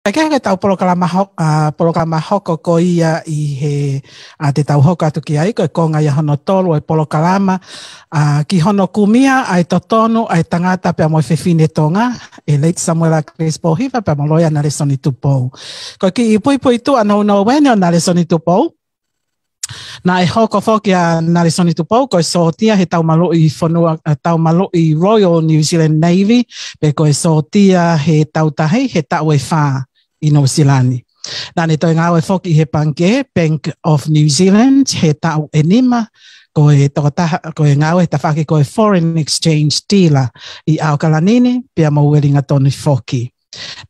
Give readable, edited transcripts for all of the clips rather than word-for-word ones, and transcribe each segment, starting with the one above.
Kaya tau programa hoko ko ia I he te tau hoko atu ki ai ko konga ia hono tolu e programa ki hono kumia ai totonu ai tangata pe mo fefine tonga e late Samuel Akilisi Pohiva pe mo LOEA NALESONI TUPOU. Ko ki I pui tu ana no wene NALESONI TUPOU. Na e hoko foki a NALESONI TUPOU ko sotia he tau malo I fonua tau malo I Royal New Zealand Navy pe ko sotia he tau tahi he tau e fa I New Zealand. Nani toi ngawe foki he pange Bank of New Zealand he tau enima ko e tokata ko e ngawe ta faki ko e foreign exchange dealer I Aukalanini pia mo welinga tonu foki.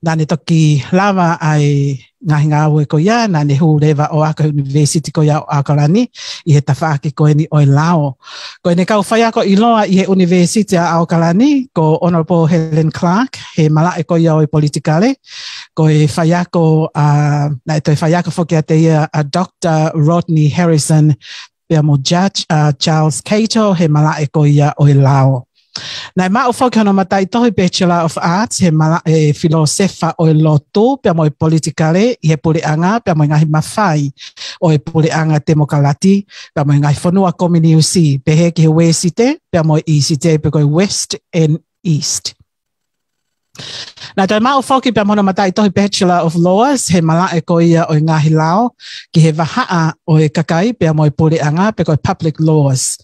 Nani toki lava ai ngawe ko ia nani hu leva o aka university ko ia Aukalani I he tafaki ko ni o lao ko ne kau faya ko iloa I he university a Aukalani ko Honorable Helen Clark he mala ko ia o politikale ko e faya ko na to faya ko foki ate ia a Dr. Rodney Harrison pe mo Judge Charles Cato he mala ko ia o lao. Na ma o foki hono matai tohi Bachelor of Arts he mala e filosofa o loto pe mo politikale I he PULE'ANGA pe mo ngahi mafai o e PULE'ANGA demokalati pe mo ngahi fonua kominiusi pe he ki he wesite pe mo isite pe ko west and east. Na tai ma o foki pe mo hono matai tohi Bachelor of Laws he mala e ko ia o ngahi lao ki he wahaa o e kakai pe mo PULE'ANGA pe ko public laws.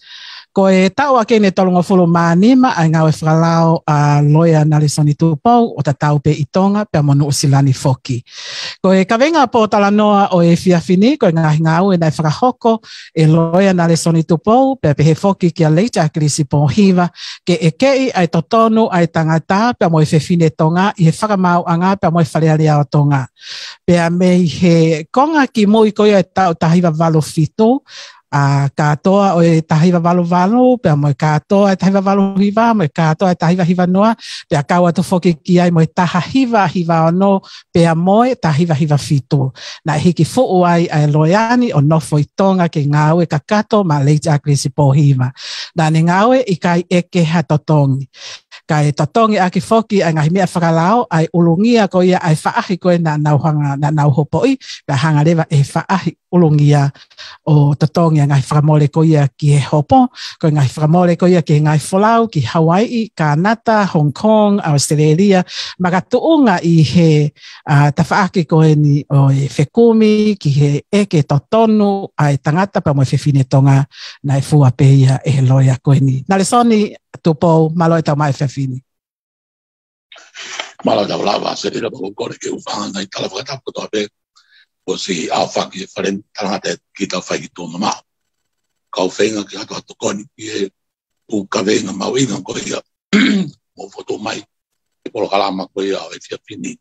Ko e tau ake ne tolonga fulu manima ai ngawe whakalao LOEA NALESONI TUPOU o ta tau pe I Tonga pe monu usilani foki. Ko e kawenga po Talanoa o e fiafini ko e ngahi ngau e nai whakahoko e LOEA NALESONI TUPOU pe he foki ki a late Akilisi Pohiva ke e kei ai totonu ai tangata pe mo e fefine Tonga I he FAKAMAAU'ANGA pe mo e whalealia o Tonga. Pe a mei he konga ki mui ko e tau tahiwa valo fito katoa o e tahiwa valo pe mo katoa e tahiwa valo hiva mo katoa e tahiwa hiva noa pe kaua to foki ki ai mo taha hiva no pe mo tahiwa hiva fito na hiki fo ai ai loiani o no foi Tonga ke ngawe kakato ma late Akilisi Pohiva na ni ngawe I kai eke ha totongi kai totongi aki foki ai ngahi mea whakalao ai ulungia ko ia ai whaahi koe na nauhanga na nauhopoi pe hanga lewa e whaahi ulungia o totongi ngai whakamole ko ia ki he hopo, ko ngai whakamole ko ia ki ngai wholau, ki Hawaii, Kanata, Hong Kong, Australia, makatuunga I he tawhaaki ko ni o e whekumi, ki he eke totonu, ai tangata pa mo whewhine tonga, nai fua pe ia e LOEA ko ni. NALESONI TUPOU, malo e tau mai whewhine. Malo tau lawa, se rira pa kukore ke ufanga ngai tala whakatapu toa pe, o si au whaki wharen tangata ki tau whai ki tō mamā. Kau whenga ki hatu hatu koni ki he u kawenga mawinga ko ia mo foto mai e polo kalama ko ia o e fiapini.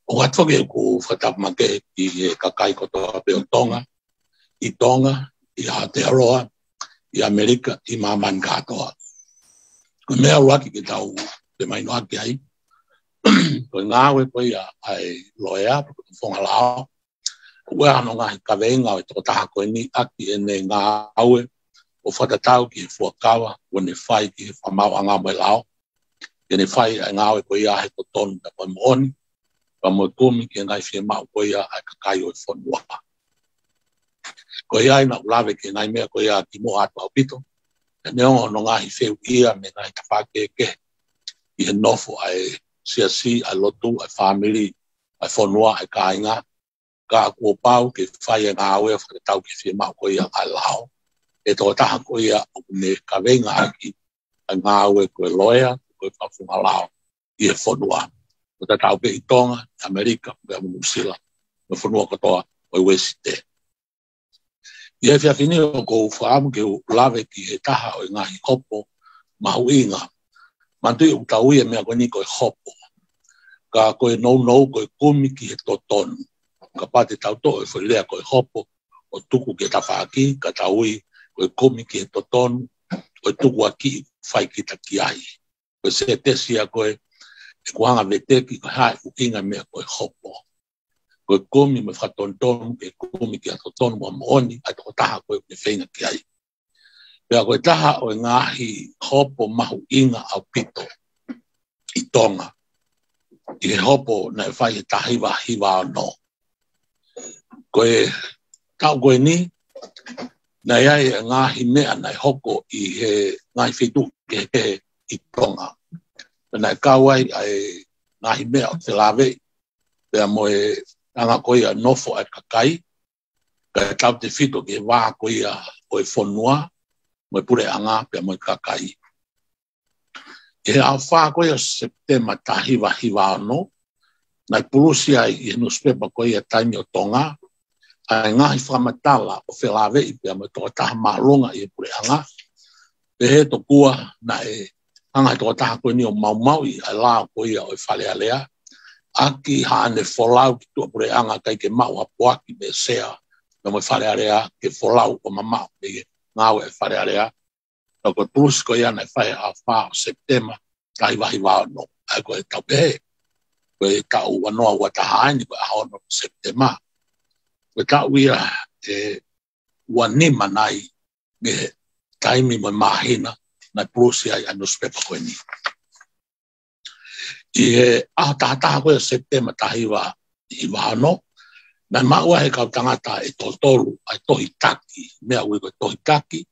O hatwake ku whatapamake ki he kakai ko toa pe o Tonga, I Tonga, I Aotearoa, I Amerika, I Maman katoa. Ko mea ruaki ki tau pe mai noa ki ai. Ko ngawe ko ia ai LOEA, ko whonga lao. Ue ano ngahi kawenga o e toko taha koe ni aki e ne ngā aue o whatatau ki he fuakawa o ne whai ki he whamau'anga mo e lao. Ke ne whai ai ngā aue koe ia he totonu na koe mooni pa mo e kumi ki e ngai whie mau koe ia ai kakai o e whanua. Koe ia ina ulawe ki e ngai mea koe ia ki mo atu au pito. E neongo no ngahi wheu ia me ngai tawhake ke I he nofo ai siasi, ai lotu, ai family, ai whanua, ai kāinga. Ka kua pau ke whai e ngā aue whakatau ki whia mau koe ia ai lao. E tō taha koe ia o ne kawenga aki ai ngā aue koe LOEA, koe whawhunga lao I e whanua. Ko ta tau ke I Tonga, Amerika, koe New Zealand, me whanua katoa koe wesite. I e whiawhini o kou whaamu ke lawe ki he taha o ngahi hopo mahuinga. Mantui o tau ia mea koe ni koe hopo. Ka koe nou koe kumi ki he totonu. Ka pate tau to e whailea koe hopo o tuku ke tawhaki, ka taui koe komi ki he totonu, koe tuku aki whai ki ta ki ai. Koe se tesia koe e kuhanga veteki koe hae ukinga mea koe hopo. Koe komi me whatontonu ke komi ki a totonu wa mooni, ai toko taha koe me whenga ki ai. Pea koe taha o ngahi hopo mahu inga au pito I Tonga. I hopo na whai tahiwa hiwa no. Koe tau koe ni, na iai ngāhi mea na hoko I he ngai whitu ke he I tonga. Na kauai ai ngāhi mea o te lawe, pia moe anga koe a nofo ai kakai, ka tau te whito ke wā koe a oe whonua, moe PULE'ANGA pia moe kakai. E au whā koe a September tahiwa hiwa no, na pulusi ai I newspaper koe a taimi o tonga, ai ngahi whamatala o whelawe I pia moe toka taha maalonga I PULE'ANGA, pe he tokua na e hanga toka taha koe ni o mau I ai lao koe a oe whalealea, aki haane wholau ki tua PULE'ANGA kai ke mau hapuaki me sea, me moe whalealea ke wholau o mamau me ngāwe e whalealea, na koe pulusi koe ana e whae a whā o September, tahiwa hiwa no, ai koe tau pehe, koe tau wanoa wataha aini koe ahao no September, koe tau ia e wanima nai me taimi moe mahina, na pulusi ai a newspaper koe ni. I he aho tahataha koe September tahiwa hiwa no, na maua he kau tangata e toltolu ai tohi taki, mea ui koe tohi taki,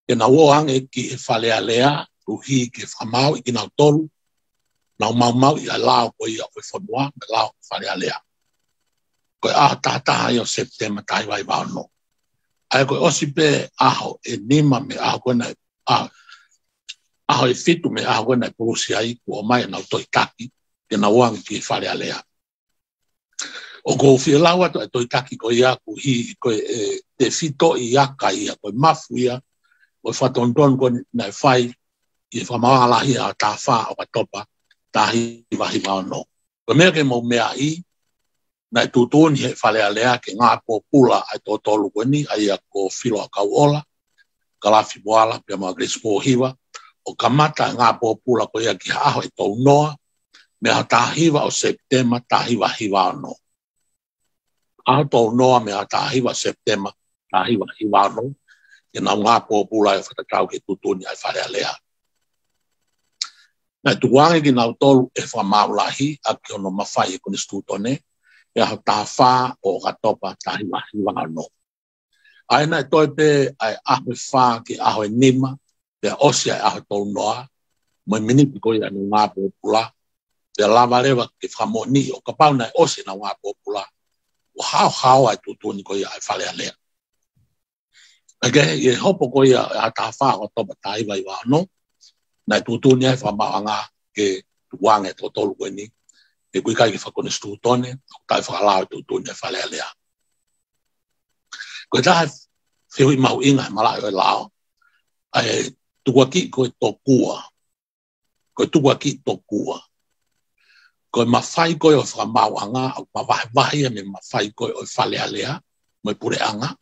ke na woange ki he whalealea, uhi ke whamau I ki nau tolu, nau mau I a lao koe I a koe whanua, me lao whalealea. Koe aho tahataha I o September tahiwa hiwa no. Ai koe osi pe aho e nima me aho koe na aho e fitu me aho koe na pulusi ai kua mai nau tohi taki, ke na woange ki he whalealea. O ko fie lawa to toi taki ko ia ku hi ko te fito I aka ia ko mafu ia o fatonton ko na fai I fa mala ia ta fa o topa ta hi va no ko me ke mo me ai na tutuni he fale alea ke nga Popula ai totolu ko ni ai ko Filo Akauola Kalafi Moala pe mo Akilisi Pohiva o kamata nga Popula ko ia ki ha e Talanoa me ta hiva o September ta hiva no. Aho Talanoa me atahiwa September, tahiwa hiwano, ke na ngā Popula e whatakau ke tutuni ai wharealea. Na tuwange ki nau tolu e whamaulahi a ki ono mawhai e kone stutone, e aho tāwha o katopa tahiwa hiwano. Aina e toi pe ai aho wha ki aho e nima, pe osi ai aho Talanoa, mo miniti koi anu ngā Popula, pe lava rewa ki whamoni o kapau na osi na ngā Popula, o hao ai tutuni ko ia ai whalealea. Ake, e hopo ko ia a tā wha o topa taiwa I wano, na tutuni ai whamauanga ke tuange to tolu koe ni, e kui kai ki whakone stutone, o tai whakalao tutuni ai whalealea. Koe taha whiui mau inga malai o lao, ai tuaki koe tokua, koe tuaki tokua, koe mawhai koe o whakamauanga, o mawahi me mawhai koe o whalealea, mai PULE'ANGA.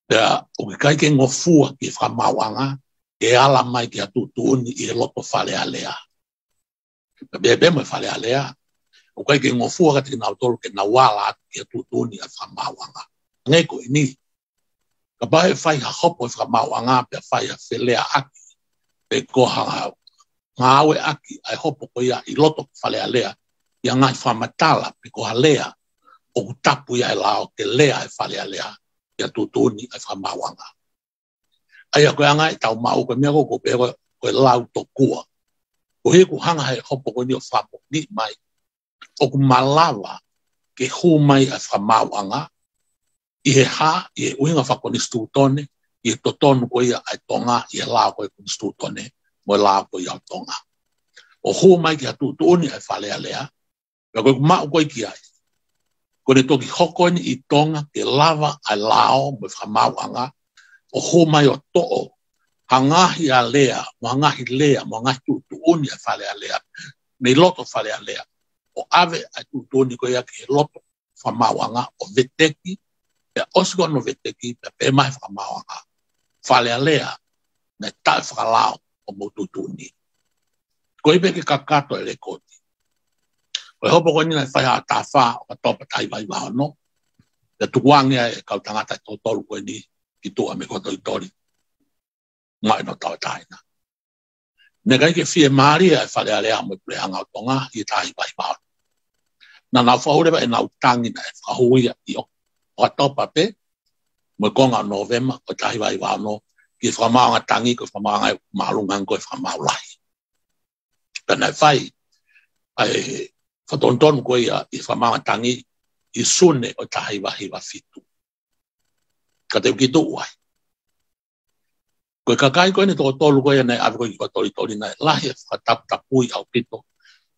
Pea, o ke kai ke ngofua ki whakamauanga, e ala mai ki atutuni I loto whalealea. Bebe mai whalealea, o kai ke ngofua ka te nau tolu ke nawala ki atutuni a whakamauanga. Ngai koe ni, ka bahe whai ha hopo I whakamauanga, pea whai ha FALE'I, pe koha NGAUE'AKI ai hopo ko ia I loto whalealea ia ngai whamatala pe ko halea o tapu ia lao KELE'A ai whalealea ia tutuni ai whamauanga. Ai a koe anga I tau mau koe mea ko pe koe lau tokua. Ko he ku hanga hei hopo ko ni o whapo ni mai o ku malawa ke hu mai ai whamauanga I he ha I he uhinga whakoni stutone I he totonu ko ia ai tonga I he lao koe koni stutone mo la ko ia tonga o ho mai ki atu toni ai whalealea ka ko ma ko ki ai ko ne toki hoko ni I tonga ke lava ai lao mo whamauanga o ho mai o to'o hangahi a lea mo hangahi tuni ai whalealea me loto whalealea o ave ai tuni ko ia ke loto whamauanga o veteki pe osgo no veteki pe mai whamauanga whalealea me tai whakalao o motutuni. Ko ipe ke kakato e rekoti. Ko hopo ko nina whai a tā wha o ka topa taiwa I wano. Te tukuangia e kau tangata totolu koe ni ki tua me koto I tori. Mai no tau taina. Nega ke fie Maria e fale alea mo PULE'ANGA o tonga I tahi pai pao. Na na whaureba e nau tangi na e whahuia I o topa pe mo konga November o tahi pai pao no ki whamaanga tangi ko whamaanga maalungan ko whamaulahi. Pena e whai ai whatonton ko I whamaanga tangi I sune o tahi wahi wa fitu. Ka te uki tuuai. Koe kakai koe ne tō tōlu koe nei awe koe ki koe tori nei lahi e whakatapui au pito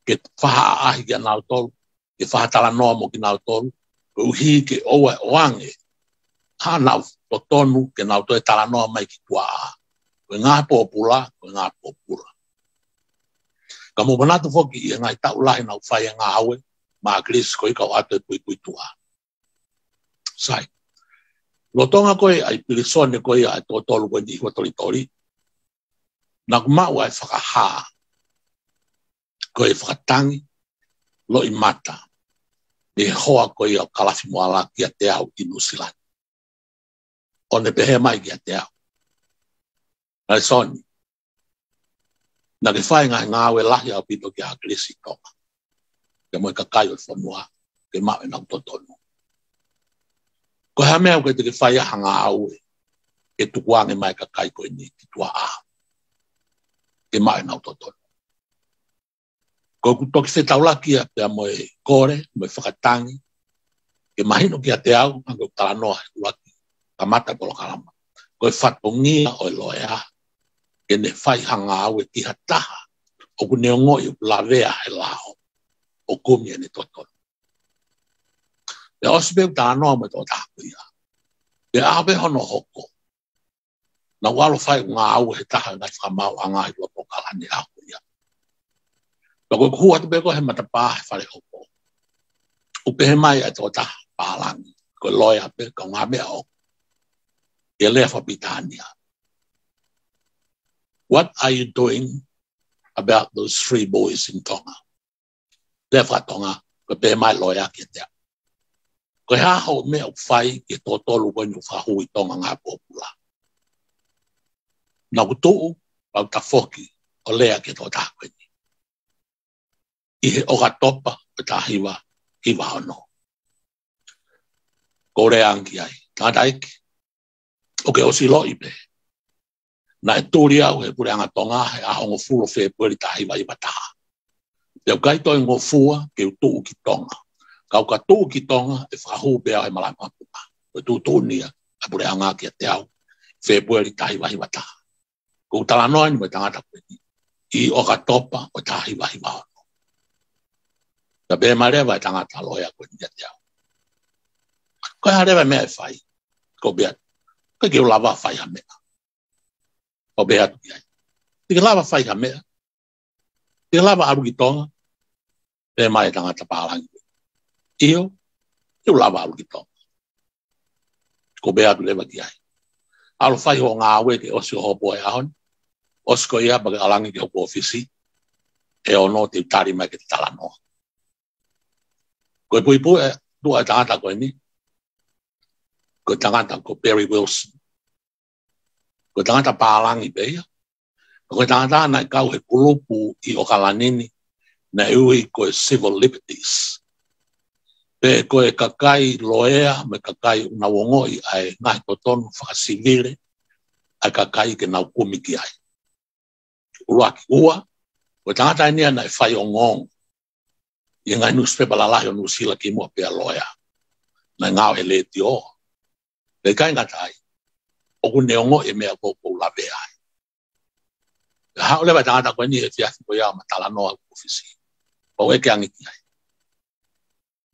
ke FAKA'A'I ki anau tōlu, ke Talanoa mo ki nau tōlu, KOE'UHI ke OE'OANGA, hanau TOTONU ke nau tō Talanoa mai ki tuaa. Koe ngā Popula, koe ngā Popula. Ka mo manatu whoki I ngai tau lahi nau whai ngā aue, ma Akilisi koe kau atu e pui tuaa. Sai. Lo tonga koe ai Pilisone koe ai tōtolu koe ni hua tori. Nā kumau ai whakahaa. Koe whakatangi, lo I mata. Me hoa koe au Kalafi Moala kia te au I Nusilani. O ne pehe mai kia te au. NALESONI. Nā ke whae ngāwe lahi au pito ki Akilisi tonga. Ke moe kakai o whanua, ke mau e nau totonu. Ko ha mea koe te ke whaia hanga au e tukuange mai kakai koe ni ki tua a. Ke mai nau totonu. Ko toki whetaulaki a pia moe kore, moe whakatangi, ke mahino ki a te au, ango Talanoa he ulaki, ka mata polo kalama. Koe whatongia o LOEA, ke ne whai hanga au e ki hataha, o ku neongo I lavea he lao, o kumi e ne totonu. E osibeu Talanoa me tō tākuia. E awe hono hoko. Na walo whai ngā au he taha ngai FAKAMAAU'ANGA I loko kalani akuia. Lako kua te beko he matapā he whare hoko. Upe he mai e tō taha PALANGI. Ko LOEA pe ka ngā mea hoko. E lea whapitania. What are you doing about those 3 boys in Tonga? Lea whatonga, ko pe mai LOEA ki te. Ko hea hau mea u whai ki tō tolu koe nu whahu I tonga ngā Popula. Nā kutuu, au ta whoki o lea ki tō tākoeni. I he oka topa o tā hiwa ki wahono. Ko rea anki ai, tā daiki. O ke osi lo ipe. Nā e tūri au he PULE'ANGA tonga he ahongo fulo whee pueri tā hiwa I wataha. Te au kai toi ngō fua ke u tuu ki tonga. Kau ka tū ki tonga e whahu bea e malai mapuka. Koe tū tūnia a PULE'ANGA ki a te au. Whepueri tahi wahi wataha. Ko Talanoa ni me tangata koe ni. I oka topa o tahi wahi wahono. Ta bea marewa e tangata LOEA koe ni a te au. Koe harewa mea e whai. Ko bea. Koe ke u lava whai ha mea. Ko bea tu ki ai. Tika lava whai ha mea. Tika lava aru ki tonga. Bea mai e tangata PALANGI. Iyo, eu lava alu ki tonga. Ko bea tu lewa ki ai. Alu whai ho ngā awe ke osi o hopo e ahon. Osi ko ia baka alangi ki hopo ofisi. E ono te utari mai ke te Talanoa. Ko e puipu e tua e tangata koe ni. Ko e tangata ko Barry Wilson. Ko e tangata PALANGI beia. Ko e tangata na i kau he kulupu I o kalanini. Na iui ko e civil liberties. Pe koe kakai LOEA me kakai una wongoi ai ngai totonu whakasivile ai kakai ke nau kumi ki ai. Uruaki ua, koe tangata nia na e whai o ngong. I ngai newspaper lalahi o nusila ki mua pia LOEA. Na ngau e leti o. Pe kai ngatai, o ku neongo e mea koko lawe ai. Hao lewa tangata koe ni e fiafi koe au ma Talanoa ofisi. O e ke angi ki ai.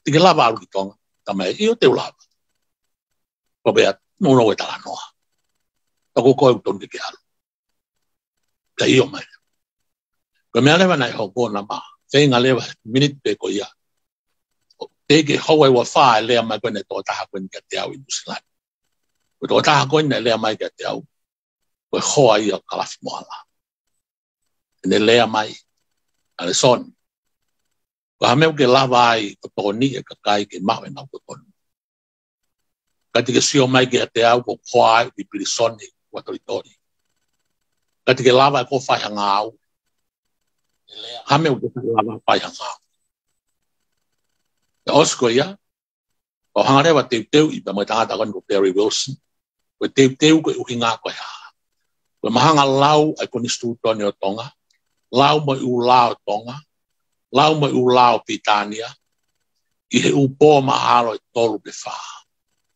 Tika lava alu ki tonga, tamai I o te ulava. Ko bea, no e Talanoa. Tako koe uton ke alu. Ka I o mai. Ko mea lewa nai hoko na maa. Whenga lewa minute pe ko ia. Teke hau e wa whaa lea mai koe ne tō taha koe ni ka te au I Nusilani. Ko tō taha koe ne lea mai ka te au. Ko e hoa I o Kalafi Moala. Ne lea mai. NALESONI. Ko hameu ke lava ai o tōni e kakai ke mau e nau totonu. Kati ke sio mai ke te au ko koa I Pilisone wa toritori. Kati ke lava e ko whai hanga au Hame o te lava pai hanga. Te osko ia, o hangarewa teu i pa mai tangata koni ko Barry Wilson, ko teu ko uhinga ko ha. Ko mahanga lau ai koni stu toni o Tonga, lau mo u lao Tonga, lau mo u lao Pitania, i he upo mahalo i tolu pe wha.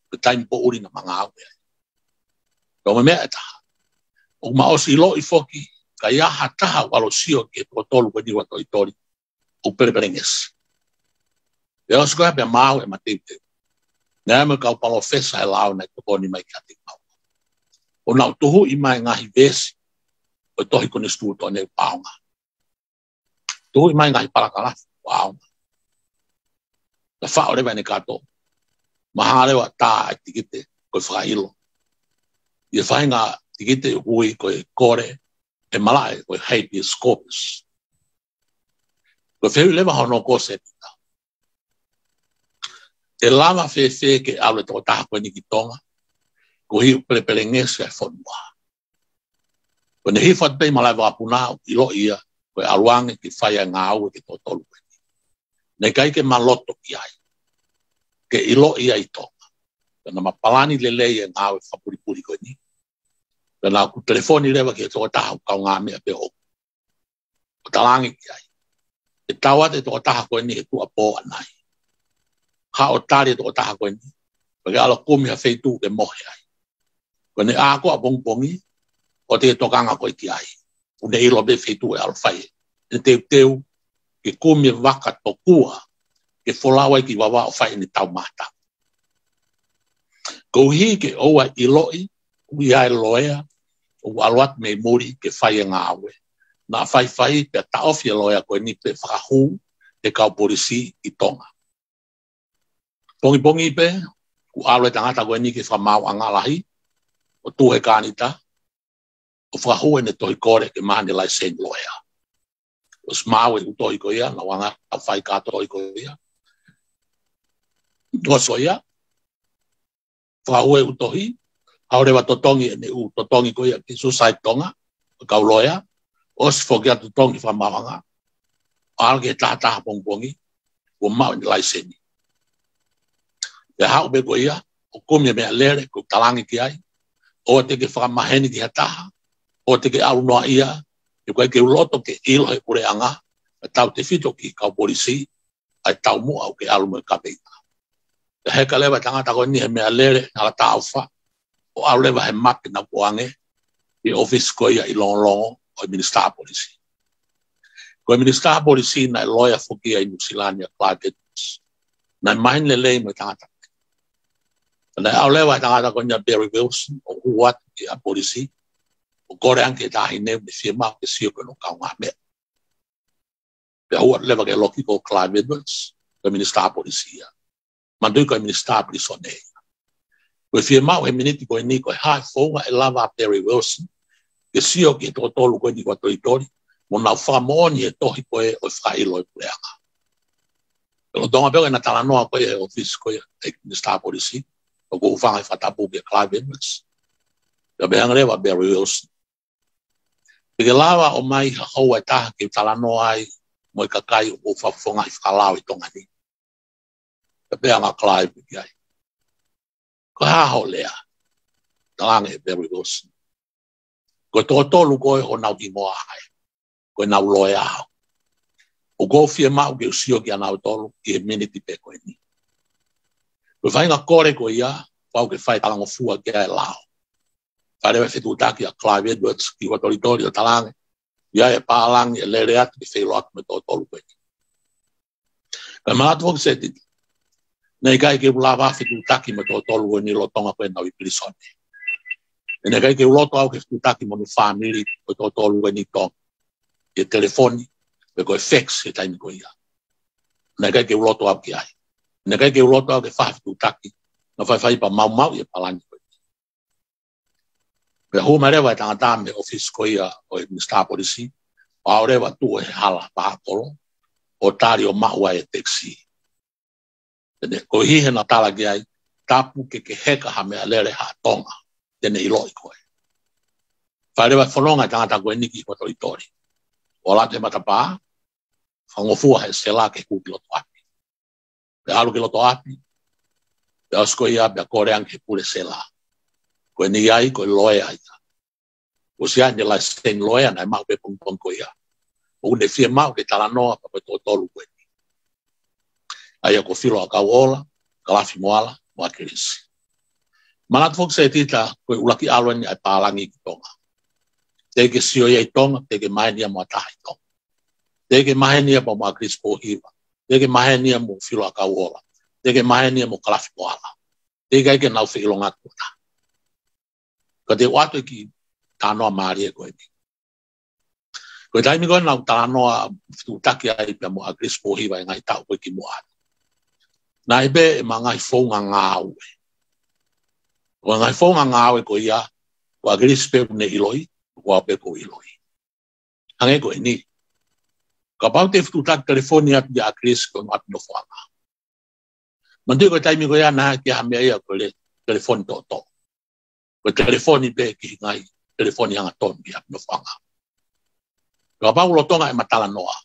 Ko taim po uri na mga awe. Ko me mea taha. O maosi lo i foki, ka iaha taha walo sio ke to tolu ko niwa toi tori, o pereperenges. E osko hapea mau e mateu. Nea me kau palo fesa e lao na to koni mai kati mau. O nau tuhu i mai ngahi vesi, o tohi koni stu toni e paonga. Tuhu i mai ngahi palakalafi, paonga. Na wha ore vene kato. Maharewa tā ai tikite koe whakailo. Ia whainga tikite hui koe kore e malae koe habeas corpus. Koe whewi lewa hono kose pita. Te lama whewhe ke aule toko taha koe ni ki Tonga, ko hiu pelepelengese e whanua. Koe ne hifat pei malae wapuna o ilo ia koe aluange ki whaia ngāu ke totolu koe ni. Nei kai ke maloto ki ai. Ke ilo ia i Tonga. Kena mapalani lelei e ngāu e whapuripuri koe ni. Kena ku telefoni rewa ki e toko taha o kau ngā mea pe o. O talangi ki ai. E tawat e toko taha koe ni he tua pō anai. Ha o tari e toko taha koe ni. Pake alo kumi ha feitu ke mohe ai. Kone ako a bongpongi, o te tokanga koe ki ai. Une ilo be feitu e alo whai. E teu ke kumi waka tokua, ke wholawai ki wawa o whai ni tau mata. KOE'UHI ke oua iloi, ui ai LOEA, o aluat me muri ke whai e ngāwe. Nā whai pe taofi e LOEA koe ni pe whakahu te kau polisi i Tonga. Pongi pe, ku alwe tangata koe ni ke FAKAMAAU'ANGA lahi, o tuhe kānita, o whakahu e ne tohi kore ke mahane lai sen LOEA. O smawe u tohi koe ia, na wanga a whai kā tohi koe ia. Tua so ia, whakahu e u tohi, haurewa totongi e ne u totongi koe ia ki susai Tonga, o kau LOEA, o si whokia totongi FAKAMAAU'ANGA, o alge taha pongpongi, o mau ni lai seni. Pe hau be koe ia, o kumia mea lere, ko talangi ki ai, o te ke whakamaheni ki hataha, o te ke alunoa ia, e koe ke uloto ke ilo he PULE'ANGA, e TAUTAUTEFITO ki kau polisi, ai tau mua au ke alumo e kapeita. Te heka lewa tangata koe ni he mea lere, ngala tauwha, o au lewa he maki na puange, i office koe ia i longo, o i Minister Polisi. Koe Minister Polisi na e loya fukia i New Zealand, Clive Edwards, na mahin lelei mo tangata. Na au lewa tangata koe ni Barry Wilson, o huat ki a polisi, o kore anke tahi neu ni firma ke sio koe no kau ngā mea. Pe huat lewa ke loki ko Clive Edwards, koe Minister Polisi ia. Mandui koe Minister Pilisone. Koe firma o he miniti koe ni koe hai fonga e lava Barry Wilson, ke sio ki to tolu koe ni koe tori, mo nau whamoni e tohi koe o FAKA'ILO e PULE'ANGA. Pero donga peo e na Talanoa koe e office koe e Minister Polisi, o ko ufanga i whatapu ke Clive Edwards. Ka behanga rewa Barry Wilson. Peke lawa o mai ha hou ai taha ke Talanoa ai mo i kakai o whafonga i whakalao i Tonga ni. Ka behanga Clive ki ai. Ko haho lea. Talanga e Barry Wilson. Ko tōtolu koe o nau ki moa hai. Ko nau LOEA hau. O ko fia mau ke usio ki anau tolu ki he miniti pe koe ni. Ko whainga kore ko ia, whau ke whai talango fua ki ai lao. Wharewa whetutaki a Clive Edwards ki watoritori o talange. Ia e PALANGI e lere atu ki Filo atu me tōtolu koe ni. Ka malatu hoki se titi. Nei kai ke ulawa whetutaki me tōtolu koe ni lo tonga koe nau i Pilisone. Nei kai ke uloto au ke whetutaki mo ni whamiri koe tōtolu koe ni tonga. E telefoni, me koe fax e taimi koe ia. Nei kai ke uloto au ki ai. Nē kai ke uloto au ke whawhitu taki, na whai pa mau i e palangi koe. Pea hu marewa e tangata me office koe ia o e Minister Polisi, o au rewa tu e hala pahakolo, o tari o maua e teksi. Tene, koe hihe na tala ki ai, tapu ke heka ha mea lere ha Tonga, tene iloi koe. Whai rewa whanonga e tangata koe niki koe toritori. O la te matapā, whangofua he se la ke kuki loto api. Pe alu ke loto api, pe asko ia pe koreang ke pule se la. Koe ni ai, koe LOEA ia. O sia ni lai sen LOEA nai mau pe pungpong ko ia. O ne fia mau ke Talanoa pa pe tolu koe ni. Aia ko Filo Akauola, Kalafi Moala, mo Akilisi. Manat fok se tita koe ulaki alwani ai PALANGI ki Tonga. Teke sio ia i Tonga, teke mahenia mo ataha i Tonga. Teke mahenia mo Akilisi Pohiva. Teke mahenia mo Filo Akauola. Teke mahenia mo Kalafi Moala. Teke ike nau whiilo ngakota. Ka te watu ki Talanoa Maria koe ni. Koe taimi koe nau Talanoa tutaki ai pia mo Akilisi Pohiva e ngai tau koe ki mua. Na ebe e mangai fonga ngāue. Koe ngai fonga ngāue koe ia, ko Akilisi pe ne iloi, ko pe ko iloi. Hange koe ni. Ka pau te tutaki telefoni atu ya Akilisi koe atu no whanga. Mandu koe taimi koe ia na ki hamea ia koe le telefoni toto. Koe telefoni pe ki ngai, telefoni hanga ton ki atu no whanga. Ka pau lo tonga e Talanoa,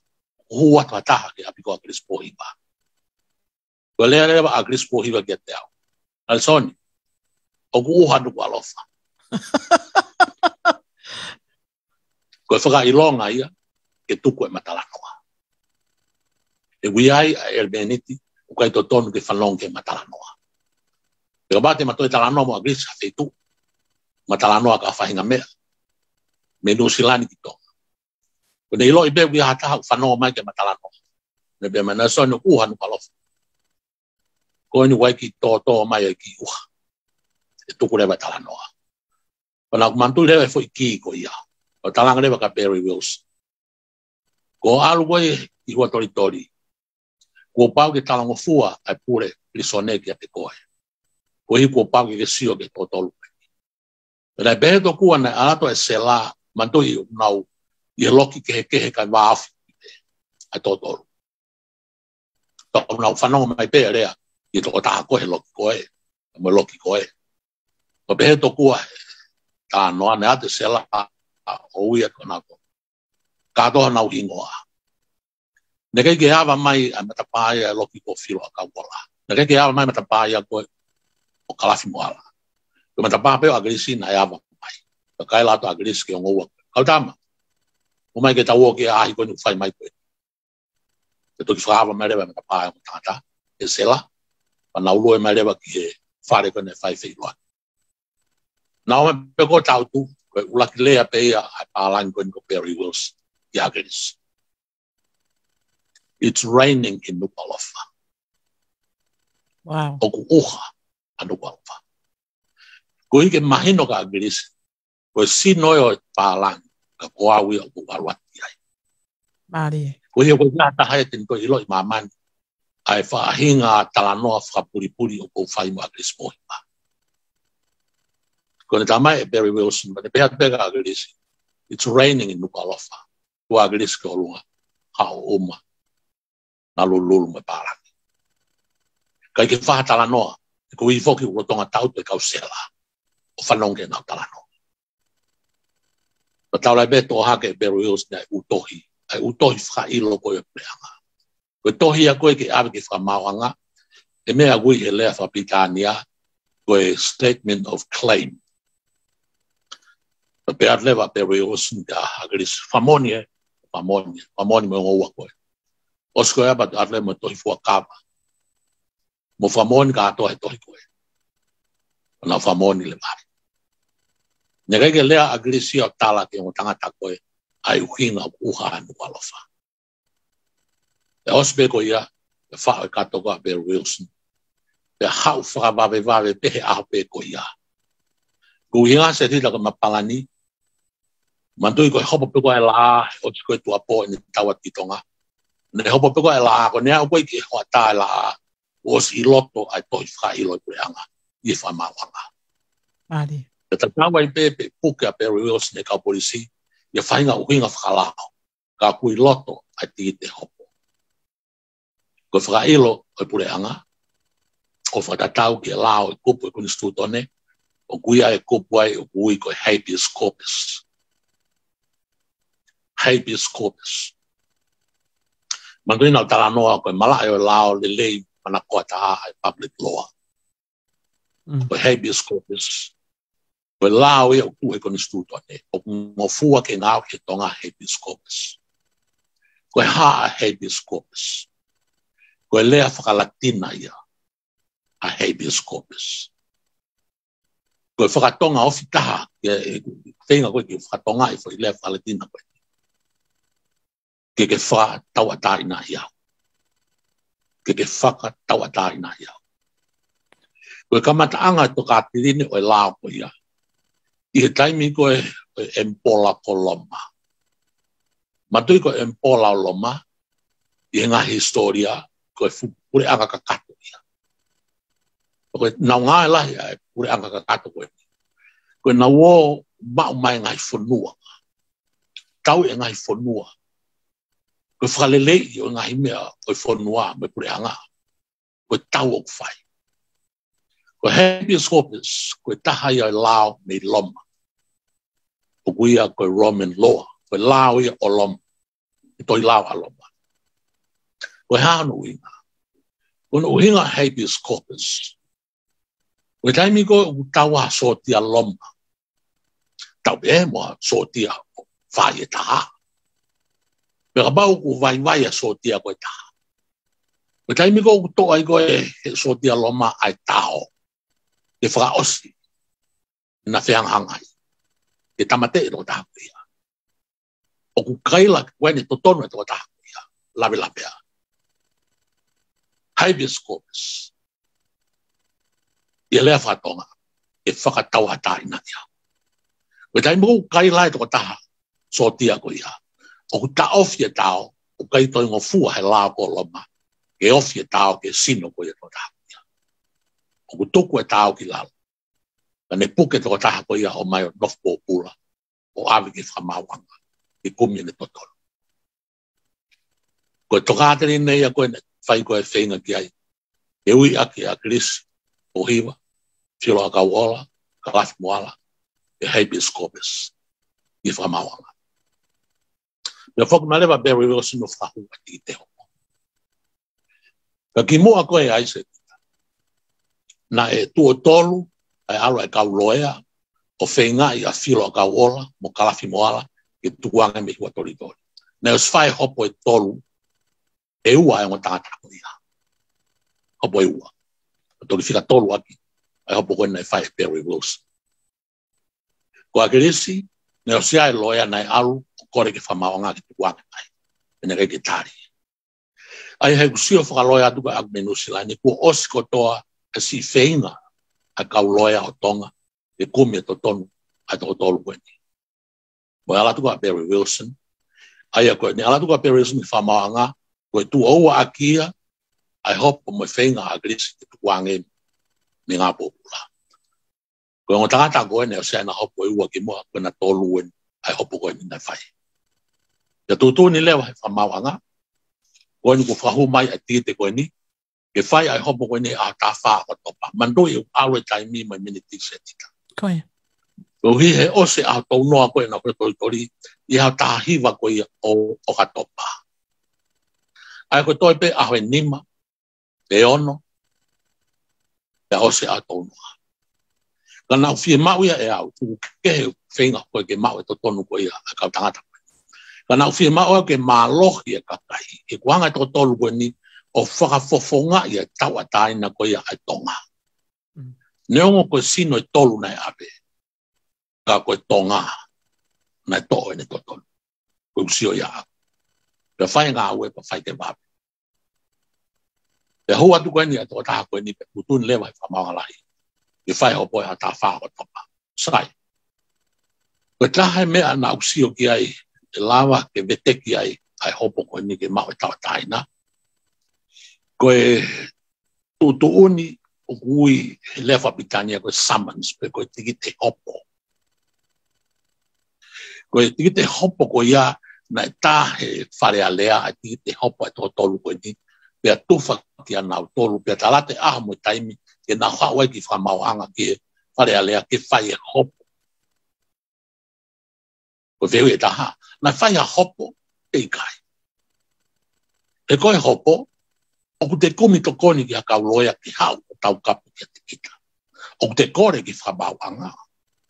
hua taha ki api ko Akilisi Pohiva. Koe lea lewa Akilisi Pohiva ki te au. NALESONI, o ku uha nuku alofa. Koe whakailonga ia, ke tuku e Talanoa. E wiai a erbeniti, o kai TOTONU ke whanong ke Talanoa. Peka bate matoi Talanoa mo Akilisi ha whetu, Talanoa ka whahinga mea, me nusilani ki Tonga. Koe ne ilo i be wia hataha whanong mai ke Talanoa. Ne be NALESONI uha nuku alofa. Koe ni wai ki tō mai e ki uha. E tuku rewa Talanoa. Pana kumantu rewa e fo i ki ko ia. O talanga rewa ka Barry Wilson. Ko alu koe i hua tori. Ko pau ke talango fua ai pure Pilisone ki a te koe. Ko hi ko pau ke sio ke tōtolu. Pena e behe to kua nei alato e se la mantu i nau i loki kehe kai waafi ai tōtolu. Tau nau whanonga mai pe rea i toko taha koe loki koe. Mo loki koe. Ko behe to kua Talanoa ne ate se la hou'eiki kona ko. Katoa nau hingoa. Neke ke awa mai a matapāia e loki ko Filo Akauola. Neke ke awa mai matapāia ko o Kalafi Moala. Ko matapāpeo Akilisi na e awa mai. Ka kai lato Akilisi ke o ngoua. Kautama. O mai ke tau o ke ahi ko ni whai mai koe. Ke toki whaawa mai rewa matapāia mo tangata. E sela. Pa naulue mai rewa ki e whare ko ne whai whiloa. Nau me peko tautu. Koe ulaki lea pe ia ai PALANGI ko ni ko Barry Wilson. I Akilisi. It's raining in Nupalofa. Wow. Oku uha a Nupalofa. Ko ike mahino ka Akilisi. Ko sinoe o PALANGI. Ka koawi o kuwaruati ai. Maria. Ko ia ko ia tahae tin ko ilo i mamani. Ai whaahinga Talanoa whakapulipuli o kou whai mo Akilisi Pohiva. Ko ne tamai e Barry Wilson. Ma ne peha pega Akilisi. It's raining in Nupalofa. Ko Akilisi ke olunga. Hao uma. Na lulu me PALANGI. Kai ke whaha Talanoa, ko i whoki uro tonga tau te kau sela, o whanonge nau Talanoa. Ma tau lai beto hake e Barry Wilson ai utohi FAKA'ILO koe PULE'ANGA. Koe tohi a koe ke awe ke FAKAMAAU'ANGA, e mea gui he lea whapitania, koe statement of claim. Ma pe atlewa Barry Wilson ka Akilisi, whamoni me ngoua koe. Osko ea batu atle mo tohi fua kama. Mo whamoni ka atoa he tohi koe. Ona whamoni le mari. Nega ke lea Akilisi o tala ke o tangata koe ai uhinga uha anu alofa. E ospe ko ia, e whao e kato koa Barry Wilson. Pe hau whakawawe pehe aho pe ko ia. Ko uhinga se tita ka mapalani. Mantui koe hopo pe koe la, o ti koe tuapo ni tawa titonga. Ne hopo peko e la ko nea koe ki hoa tā e la os I loto ai toi FAKA'ILO PULE'ANGA I FAKAMAAU'ANGA. Maria. E tatawa I pepe puke a Barry Wilson e kau polisi ia whainga uhinga whakalao ka kui loto ai ti te hopo. Ko FAKA'ILO PULE'ANGA o whatatau ki e lao e kupu e kuni stutone o kuia e kupu ai o kui ko habeas corpus. Habeas corpus. Manduina Talanoa koe malai o lao le lei mana koa taha ai public law. Koe habeas corpus. Koe lao e o kue koni stutone. O ngofua ke ngau ke tonga habeas corpus. Koe haa habeas corpus. Koe lea whakalatina ia a habeas corpus. Koe whakatonga ofi taha. Whenga koe ki whakatonga i fwoi lea whakalatina koe. Ke wha tauata ina iau. Ke whaka tauata ina iau. Koe kamata anga to ka tirine o lao ko ia. I he taimi koe empola ko loma. Matui ko empola o loma. I he ngā historia koe pule'anga kakato ia. Koe nau ngā lahi ai pule'anga kakato koe. Koe nau o mau mai ngai whanua. Tau e ngai whanua. Koe whakalelei o ngai mea koe whanua me pule'anga. Koe tau o whai. Koe habeas corpus, koe taha ia lao me loma. O kuia koe Roman law. Koe lao ia o loma. I toi lao a loma. Koe hānu inga. Koe uhinga habeas corpus. Koe taimi koe utawa sotia loma. Tau e moa sotia whai e taha. Pera bau ku vai vai a sotia koe taha. Koe taimi koe utoa i koe sotia loma ai tao. Ke whakaosi na whianghangai. Ke tamate e toko taha kuia. O ku kaila wene totonu e toko taha kuia. Lawe lapea. Habeas corpus. Ia lea whakatonga. E whakatau hata ina ia. Koe taimi koe kaila e toko taha. Sotia kuia. O ku ta ofi e tao. O kai toi ngofua he lao ko loma. Ke ofi e tao ke sino koe e toko taha kuia. O ku tuku e tao ki lalo. Ne puke toko taha ko ia o mai o North Popula o awi ki FAKAMAAU'ANGA ki kumi ne totonu. Koe tokateri nei a koe ne whai koe whenga ki ai. E ui aki Akilisi Pohiva, Filo Akauola, Kalafi Moala, e habeas corpus ki FAKAMAAU'ANGA. Mea whaku na lewa Barry Wilson o whahu ati i te hoko. Ka ki mua koe ai se na e tuo tolu ai alo e kau LOEA o whenga i a Filo Akauola mo Kalafi Moala ke tukuanga me hua tori tori. Na os whai hopo e tolu e ua e ngotanga tako ia. Hopo e ua. Tori whika tolu aki ai hopo koe nei whai Barry Wilson. Ko Akilisi, na os ia e LOEA nei alu o kore ke FAKAMAAU'ANGA ke tukuanga mai. E ne ke tari. Ai hei kusio whakaloia tuka ak menusila ni kua osi kotoa e si whenga a kau LOEA o tonga, e kumi e totonu, a toko tolu koe ni. Mo ala tuka Barry Wilson, ai a koe ni ala tuka Barry Wilson i FAKAMAAU'ANGA, koe tu oua akia, ai hopo mo whenga a Akilisi ke tukuange ni ngā Popula. Koe ngo tangata koe ne o sea na hopo e ua ki mua koe na tolu en, ai hopo koe ni nai whai. Ia tutu ni lewa he FAKAMAAU'ANGA, koe ni ku whahu mai a tite koe ni, ke whai ai hopo koe ni a tā wha o topa. Mandoi e awe taimi mai miniti se tika. Koe. Ko hi he ose a tau noa koe na koe tori i hao tā hiwa koe o ka topa. Ai koe toi pe ahoe nima, te ono, te ose a tau noa. Ka nau fie mau ia e au, tu kehe whenga koe ke mau e totonu koe a kau tangata koe. Ka nau fie mau ke mālohi e kakai, e kuanga e totonu koe ni, o whakafofonga i a tau ataina koe a tonga. Neongo koe sino e tolu nei ape. Ka koe tonga. Nei toa e ne totonu. Koe usio ia aku. Pea whai ngā ue pa whai te wape. Pea hua tu koe ni a toa taha koe ni pe kutun lewa i whamaunga lahi. I whai hopo e a tā wha o topa. Sai. Koe taha e mea na usio ki ai. E lawa ke veteki ai. Ai hopo koe ni ke mau e tau ataina. Koe tutuuni o kui lewa pitania koe summons pe koe tiki te hopo. Koe tiki te hopo koe ia na e tahe whare a lea a tiki te hopo e tō tolu koe ni pea tuwha ki anau tolu pea talate aha mo taimi ke na HOU'EIKI FAKAMAAU'ANGA ki whare a lea ke whai e hopo. Koe whiu e taha. Na whai a hopo e kai. E koe hopo, o ku te kumi to koni ki akau loea ki hau o tau kapu ki te kita. O ku te kore ki whamauanga,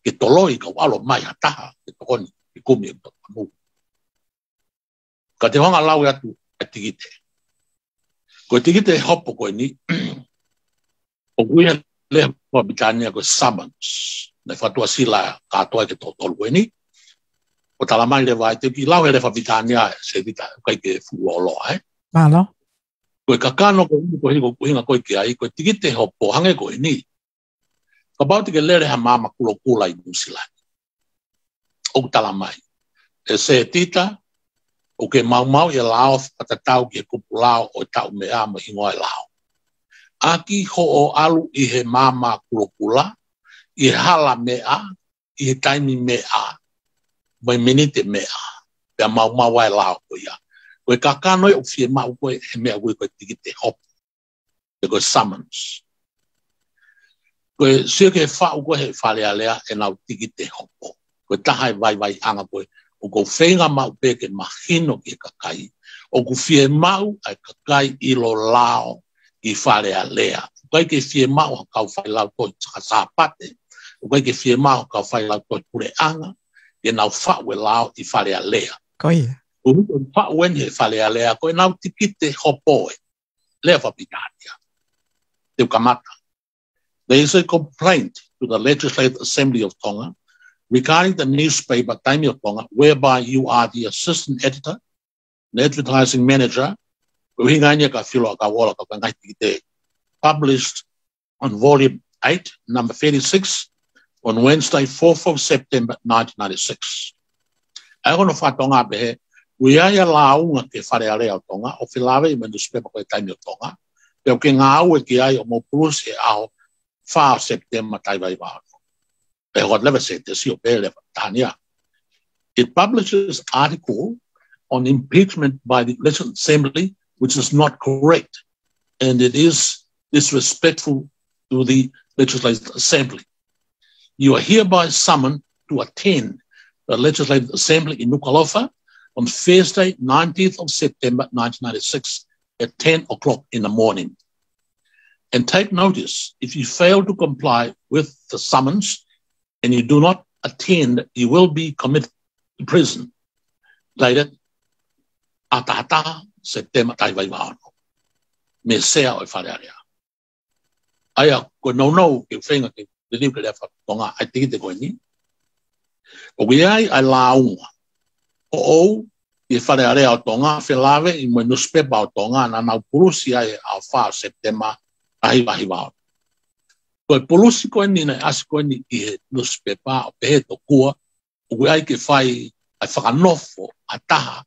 ki toloi ka walo mai hataha ki to koni ki kumi o TOTONU. Ka te honga lau atu e tikite. Ko tikite hopo koe ni, o kuia le kua Bitania koe summons, ne whatua sila katoa ke tōtolu koe ni, o talamai le vai te ki lau e le wha Bitania se vita kai ke fuolo ai. Malo. Koe kakano ko hinga koe ki ai, koe tikite hopo hange koe ni, ka bauti ke lere ha mama kulo kula i Nusilani. O talamai. E se tita, o ke mau i lao patatau ki e kupulao o tau mea ma ingoa e lao. Aki ho o alu i he mama kulokula, i he hala mea, i he taimi mea, mai minite mea, pia mau ai lao ko ia. Koe kakanoi o fie mau koe he mea koe tikite hopo, e koe summons. Koe sio ke whau koe he whalealea e nau tikite hopo. Koe tahai vai anga koe, o ko whenga mau peke mahino ki kakai, o ku fie mau ai kakai ilo lao i wharea lea. O kai ke fie mau kau whai lau toi sakasapate, o kai ke fie mau kau whai lau toi PULE'ANGA, e nau whau e lao i wharea lea. Koia. O whau en he wharea lea, koe nau tikite hopoe, lea whapitatia. Te ukamata. There is a complaint to the Legislative Assembly of Tonga regarding the newspaper Taimi o Tonga, whereby you are the assistant editor, and advertising manager, Filo Akauola, published on volume 8, number 36, on Wednesday, 4th of September, 1996. Hono Fakahu behe, uiaia launga ke wharearea o Tonga, o whilawe I newspaper koe Taimi o Tonga, peo ke NGAUE'AKI ai o mopulus e ao 4 September taiwai wāno. It publishes an article on impeachment by the Legislative Assembly, which is not correct, and it is disrespectful to the Legislative Assembly. You are hereby summoned to attend the Legislative Assembly in Nuku'alofa on Thursday, 19th of September, 1996, at 10 o'clock in the morning. And take notice, if you fail to comply with the summons, and you do not attend, you will be committed to prison. Dated Atata September Taiwai Wano. Me sea o wharearea. Aia, ko no, ke whenga ke liu ke lewa tonga, ai tiki te koe ni. O ki ai launga. O i wharearea o tonga, whilawe I mo newspaper o tonga, na nau purusi ai a 4 September Taiwai Wano. Koe polusi koe ni na asi koe ni I he newspaper o pehe to kua, o kui ai ke whai ai whakanofo a taha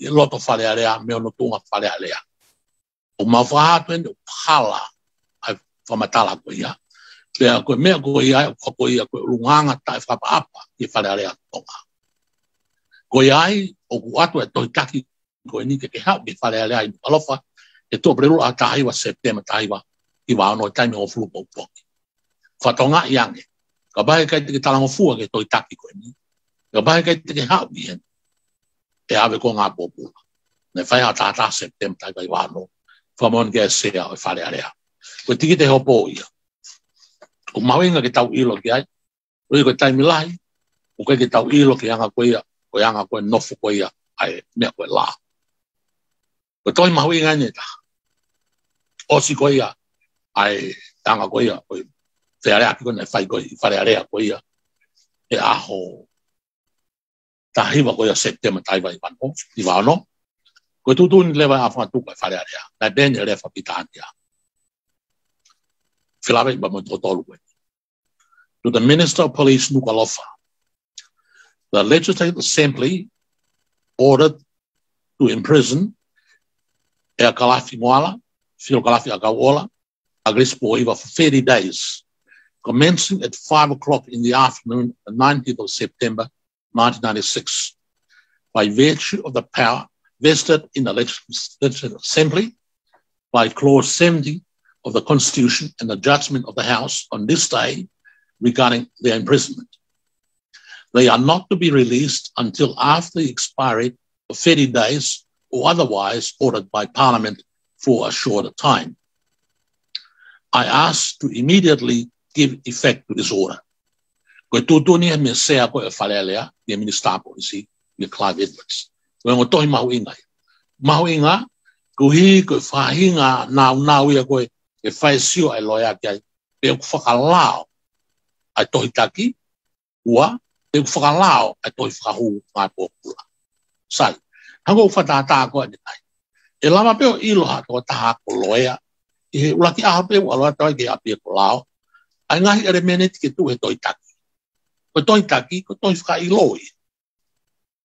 I loto wharearea me ono tunga wharearea. O mawhahatu ene o pala ai whamatala koe ia. Pea koe mea koe ia o whako ia koe urunganga tai whapaapa I wharearea tonga. Koe ai o ku atu e tohitaki koe ni ke hau ki wharearea I Nuku'alofa e tō preru a tahiwa September tahiwa I wāno I taimi o fulu paupoki. Whatonga iange. Ka bahe kai te talangofua ke toi taki koe ni. Ka bahe kai te hau I hen. E awe ko ngā Popula. Ne whai ha tātā September tai kai wāno. Whamon ke sea o wharearea. Koe tiki te hopo ia. O mawinga ke tau ilo ki ai. Koe koe taimi lahi. O koe ke tau ilo ki anga koe ia. Koe anga koe nofo koe ia. Ai mea koe la. Koe toi mawinga ni ta. Osi koe ia. Ai anga koe ia. Koe wharearea ki koe nei whai koe wharearea koe ia. E aho. Tahiwa koe ia September taiwai wano. I wano. Koe tutuni lewa a whangatuka wharearea. Nai bene lewa pitania. Whilawe ba mo totolu koe. To the Minister of Police Nuku'alofa. The Legislative Assembly ordered to imprison Kalafi Moala, Filo Akauola, Akilisi Pohiva for 30 days, commencing at 5 o'clock in the afternoon, the 19th of September, 1996, by virtue of the power vested in the Legislative Assembly by Clause 70 of the Constitution and the judgment of the House on this day regarding their imprisonment. They are not to be released until after the expiry of 30 days or otherwise ordered by Parliament for a shorter time. I ask to immediately give effect to this order. Koe tūtuni he mea sea koe whalelea, the Minister Policy, the Clive Edwards. Koe ngo tohi mahu inga. Mahu inga, kuhi koe whahinga nau ia koe e whae sio ai LOEA ki ai, pe ku whakalao ai tohi taki, ua, pe ku whakalao ai tohi whakahu ngai Popula. Sai, hango whatata koe ni kai. E lama peo iloha koe taha ko LOEA, i he ulaki aha peo aloa toi ke apia ko lao, ai ngahi ere meneti ke tu he tohi taki. Ko toi taki, ko toi FAKA'ILO.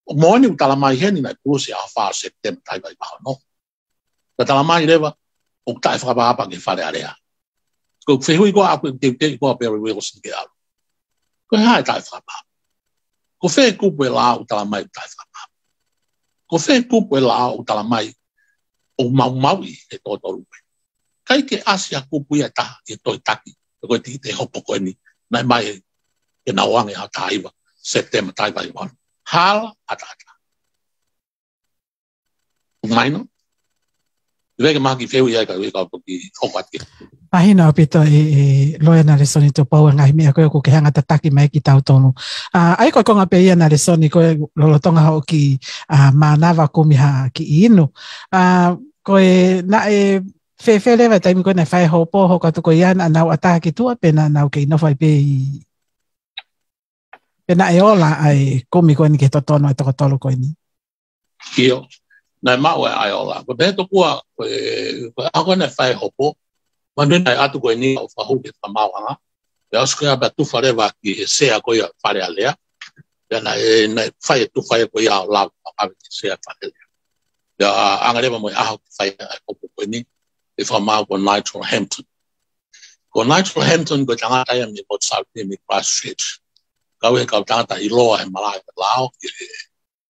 O moani utala mai heni nai purusi a wha September tai vai paha no. Ka tala mai rewa, o tai whakapapa ke whare area. Ko whehui koa aku te koa Barry Wilson ke alu. Ko hae tai whakapapa. Ko whe kupu e la utala mai tai whakapapa. Ko whe kupu e la utala mai o maui e tōtorupe. Kai ke asia kupu ia taha e toi taki. Ko te hopo koe ni, nai mai e na wange ha taiwa, September tai vai wan. Hala ata. Umaino? Vega maki feu ia ka ki hokati. Pahina pito e loea NALESONI TUPOU ngai mea koe ko ke hanga tataki mai ki tautonu. Ai koe konga pe ia NALESONI koe lolotonga hao ki manawa kumiha ki inu. Koe na e whewhere vai taimi koe na whae hopo hoka tuko ian a nau ataha ki tua pena nau ke inowhai pe pena e ola ai kumi koe ni ke totonu ai toko tolu koe ni. Kio. Nai mau e ai ola. Ko pehe tokua ako na whae hopo. Mandu nai atu koe ni au whahu ke whamauanga. Pe ausu koe abia tuwha rewa ki he sea koe a whare alea. Pe nai whae tuwha koe au lau awe ki sea whare alea. Pe anga rewa moe aho ki whae ai hopo koe ni. E whamau ko Nigel Hampton. Ko Nigel Hampton koe tangata ia mi Port South mi Christchurch. Kau he kau tangata i loa he malai pe lao.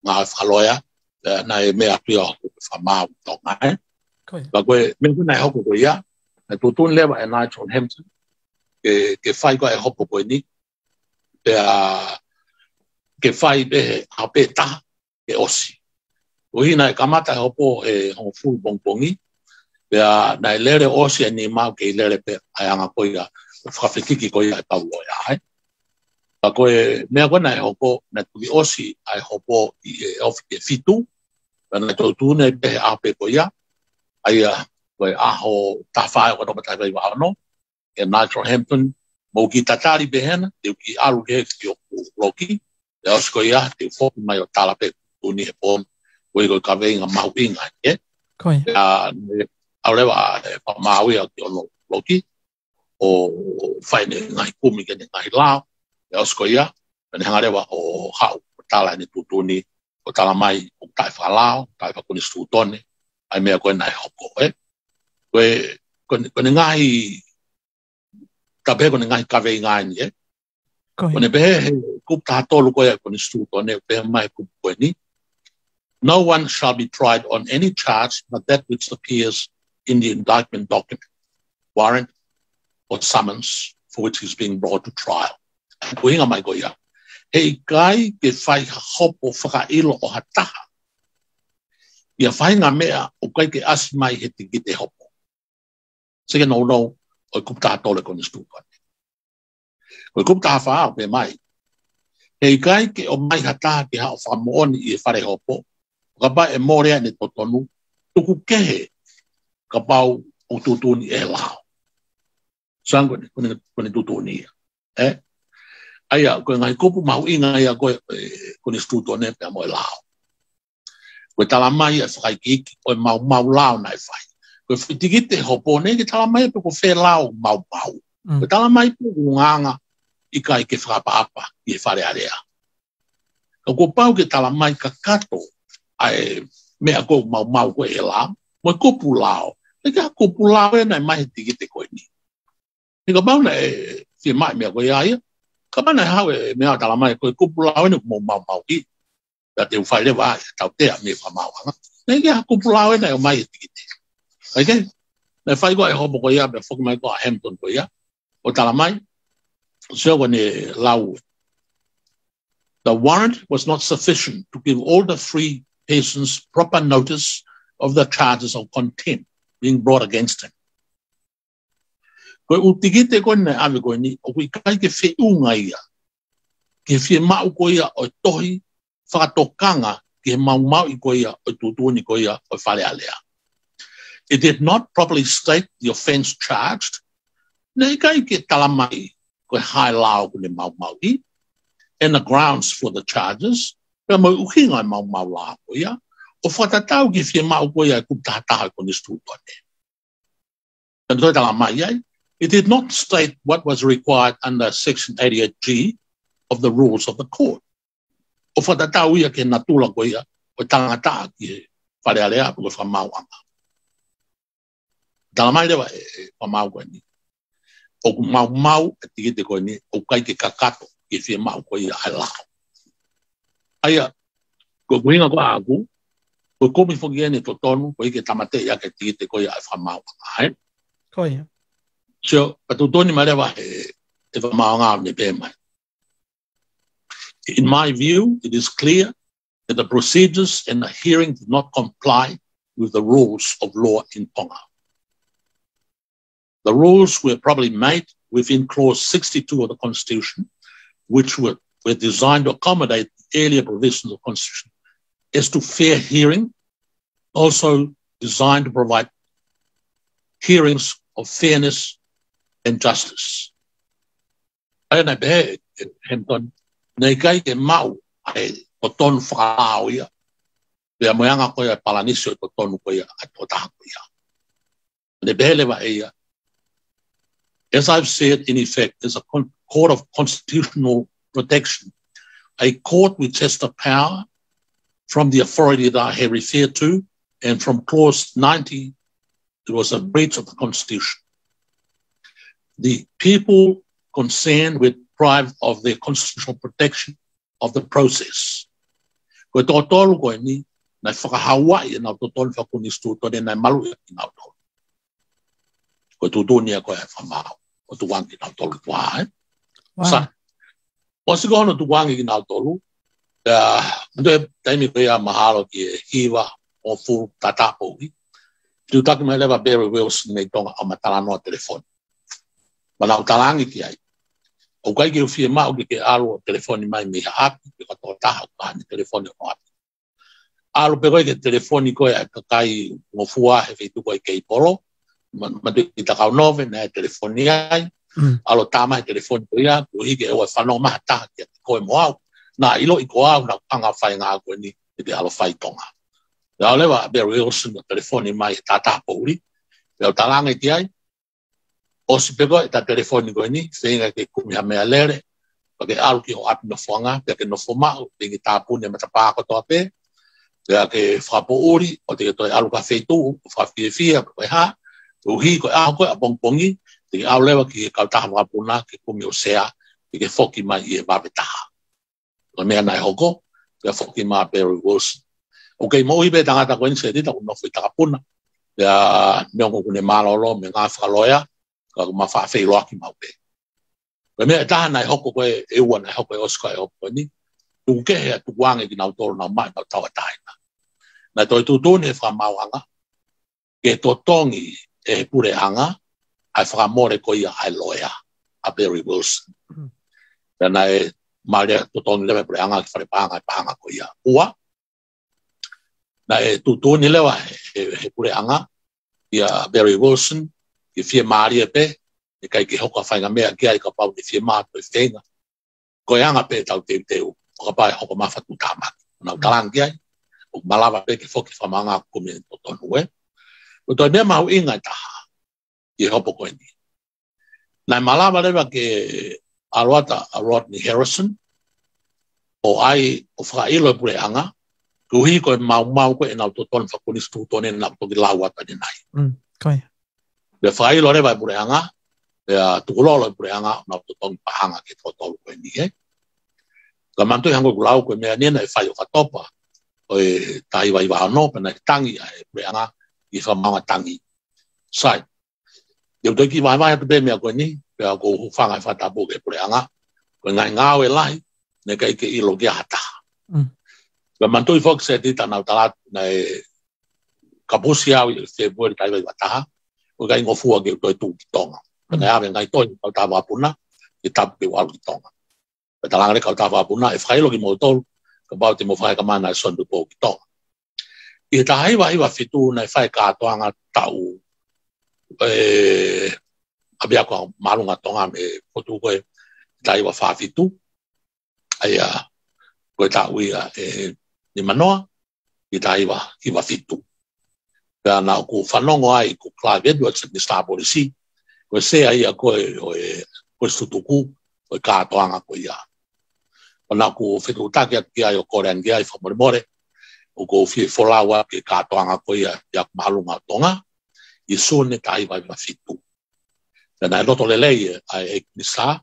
Ngā whaloia. Na e mea pia hoku ke whamau tonga e. Ka koe, me kuna e hoku koe ia, na tūtun lewa e Nigel Hampton, ke whai koe e hoku koe ni, ke whai behe a pe taha ke osi. Ko hina e kamata e hopo e hongo fulu bongpongi, na e lere osi e ni mau ke i lere pe ai anga koe ia, whakawhikiki koe ia e pau loia hai. Ka koe, mea kuna e hopo, na tuki osi ai hopo i e ofi ke fitu, na tūtune pehe ape ko ia, ai koe aho tawhae o ropa tai wa ano, e Nigel Hampton, mo ki tatari behena, te ki alu ke ki o loki, te osko ia, te whoku mai o talape tūni he pōn, koe koe ka veinga mahu inga, e? Koe. Aurewa e whamau ia ki o loki, o whaine ngai kumi ke ngai lao, te osko ia, ne hangarewa o hau, o tala ni tūtuni, o tala mai o tai whalao, tai whakuni stūtone, ai mea koe nai hoko, e? Koe ngahi, ka pehe koe ngahi kawei ngai ni, e? Koe pehe he kupta hatolu koe kuni stūtone, pehe mai kupu koe ni. No one shall be tried on any charge but that which appears in the indictment document, warrant, or summons for which he's being brought to trial. Koe hinga mai koe ia. Hei kai ke whai hopo whakailo o hataha. Ia whai ngā mea o kai ke asi mai he te gite hopo. Seke no o kupta hatole kone stūpane. O kupta hawha pe mai. Hei kai ke o mai hataha ke hao whamooni i e whare hopo. Ka pai e morea ne totonu. Tuku kehe ka pau o tutuni e lao. Sango kone tutuni ia. Aia, koe ngai kupu mahu inga ia koe kone stūtone pe moe lao. Koe tala mai e whakaikiki, koe mau lao nai whai. Koe whitikite hopone, ke tala mai pe ko whe lao mau. Koe tala mai pe nganga i kai ke whakapaapa i e whare area. Ko pau ke tala mai ka kato ai mea koe mau koe e lao, moe kupu lao. E ka kupu lao e nai mai he tikite koe ni. E ka pau na e whia mai mea koe aia, ka mana hau e mea tala mai koe kupu lao e mo mau i. Pea te uwhai lewa ai, tau tea me whamauanga. Nei kia kupu lao e nei o mai e tikite. Okay? Nei whai koe e hopo koe ia, pea whoki mai koe a Hampton koe ia. O tala mai, seo koe ne lau. The warrant was not sufficient to give all the free persons proper notice of the charges of contempt being brought against him. Koe utigite koe ne ave koe ni, o koe kai ke whiunga ia, ke whie mau koe ia o tohi whakatokanga ke mau i koe ia o tutuni koe ia o FALE'I. It did not properly state the offence charged, nei kai ke talamai koe hai lao koe mau i, and the grounds for the charges, pia mo uhinga mau la koe ia, o whatatau ki whie mau koe ia kutataha koe nistutone. And toi talamai ai, it did not state what was required under Section 88G of the rules of the court. O whatatau ia ke natula koe ia, o tangata ki FALE'I ko FAKAMAAU'ANGA. Talamai rewa whamau koe ni. O mau e tigite koe ni, o kai ke kakato ki whie mau koe ia ai lao. Aia, ko kuhinga ko aku, ko komi whoki ene totonu, ko ike tamate ia ke tigite koe ia ai FAKAMAAU'ANGA, hai? Koe ia. So, patutoni marewa e whamauanga me pēmai. In my view, it is clear that the procedures and the hearing did not comply with the rules of law in Tonga. The rules were probably made within clause 62 of the Constitution, which were designed to accommodate the earlier provisions of the Constitution as to fair hearing, also designed to provide hearings of fairness and justice. Aina behe, Henton, nei kai ke mau ai totonu whakalao ia, pia moeanga koe ai palanisi o totonu koe ai totaha koe ia. Nei behe lewa ia, as I've said, in effect, as a court of constitutional protection, a court which has the power from the authority that I have referred to, and from clause 90, it was a breach of the Constitution. The people concerned were deprived of their constitutional protection of the process. Koe tōtolu koe ni, nai whakahaa'I nau tōtolu whakunistu tōne nai malu i nau tōlu. Koe tūtūnia koe e whamau, o tuwangi nau tōlu tua, Sa, o siko hono tuwangi ki nau tōlu, mdoe taimi koe a mahalo ki e hiwa o furu tatapohi, tu taki mai lewa Barry Wilson nei tonga o Talanoa telefoni. Manau talangi ki ai. O kai ki uwhie mau ki ke alo telefoni mai miha api, ki katoa taha kahani telefoni o api. Alo pe koe ke telefoni koe a kakai ngofua he whitu koe kei polo, madu ki takau nove na e telefoni ai, alo tama he telefoni koe ia, kuhi ke ewa whanau maha taha ki a koe moau, na ilo i koe au na panga whai ngā koe ni, i te alo whai tonga. Ia lewa Barry Wilson o telefoni mai tata pouri, ia talangi ki ai, o si peko e ta telefoni koe ni, whenga ke kumiha mea lere, pa ke alu ki o api no whanga, pia ke no whamau, pingi tāpune matapako toa pe, pia ke whapouri, o te toi alu ka wheitu, whawhiewhia, koe ha, uhi koe aho koe a pongpongi, te ke au lewa ki kau taha wapuna, ke kumi o sea, ke whoki mai i e wape taha. Koe mea nai hoko, pia whoki mai Barry Wilson. O kei mohi pe tangata koe ni se tita kuno whi takapuna, pia neongo kune malolo, me ngā whakaloia, ka ma fa Filo aki mau pe. Koe mea taha nai hoko koe e ua nai hoko e osko e hoko koe ni, tuke hea tukuange ki nau toro nau mai nau tawa taina. Nai toi tutuni e FAKAMAAU'ANGA, ke totongi e PULE'ANGA, ai whakamore koe ia ai LOEA, a Barry Wilson. Pea nai maria totongi lewe PULE'ANGA ki wharepanga e pahanga koe ia ua. Nai tutuni lewa he PULE'ANGA, ia Barry Wilson, ki whie maria pe, e kai ki hoka whainga mea kia i ka pau ni whie maa toi whenga. Koe anga pe tau teu, o ka pai hoko mawhatu tāmaki. Nau talangi ai, o malawa pe ki whoki whamanga kumi e totonu e. O toi mea mahu inga i taha, i hopo koe ni. Nai malawa lewa ke aroata a Rodney Harrison, o ai o FAKA'ILO e PULE'ANGA, kuhi koe mau koe e nau totonu whakunistu tone nau toki lau ata ni nai. Koe. Be FAKA'ILO rewa e PULE'ANGA, be tukulolo e PULE'ANGA, nau totongi pahanga ke totolu koe ni e. Ka mantu hango kulau koe mea nena e whai o katopa, o e tahiwa i wahano, pena e tangi e PULE'ANGA, i whamanga tangi. Sai, eu toi ki wai atu be mea koe ni, pe a ko hufanga e whatapo ke PULE'ANGA, koe ngai ngāo e lahi, ne kai ke ilo kia hataha. Ba mantoi fok se ti tana talat na kapusia o se bo tai vai bataha o ga ngofua ke to tu tonga na ave ngai to o ta va puna e tap ke wa tonga ba tala le ka ta va puna e failo ki mo to ka ba te mo fa ka mana son du po tonga e ta hai va fitu na fa ka tonga tau abia ko malunga tonga me potu ko tai va fa fitu aya ko ta uia ni manoa i tai va fitu ka na ku fanongo ai ku klave do se ni sta polisi ko se ai ko tuku ko ka toanga ko ia ona ku fitu ta ke ai ko rengi ai fa more o ko fi folawa ke ka toanga ko ia ya malunga tonga i sone tai va fitu na loto le lei ai ni sa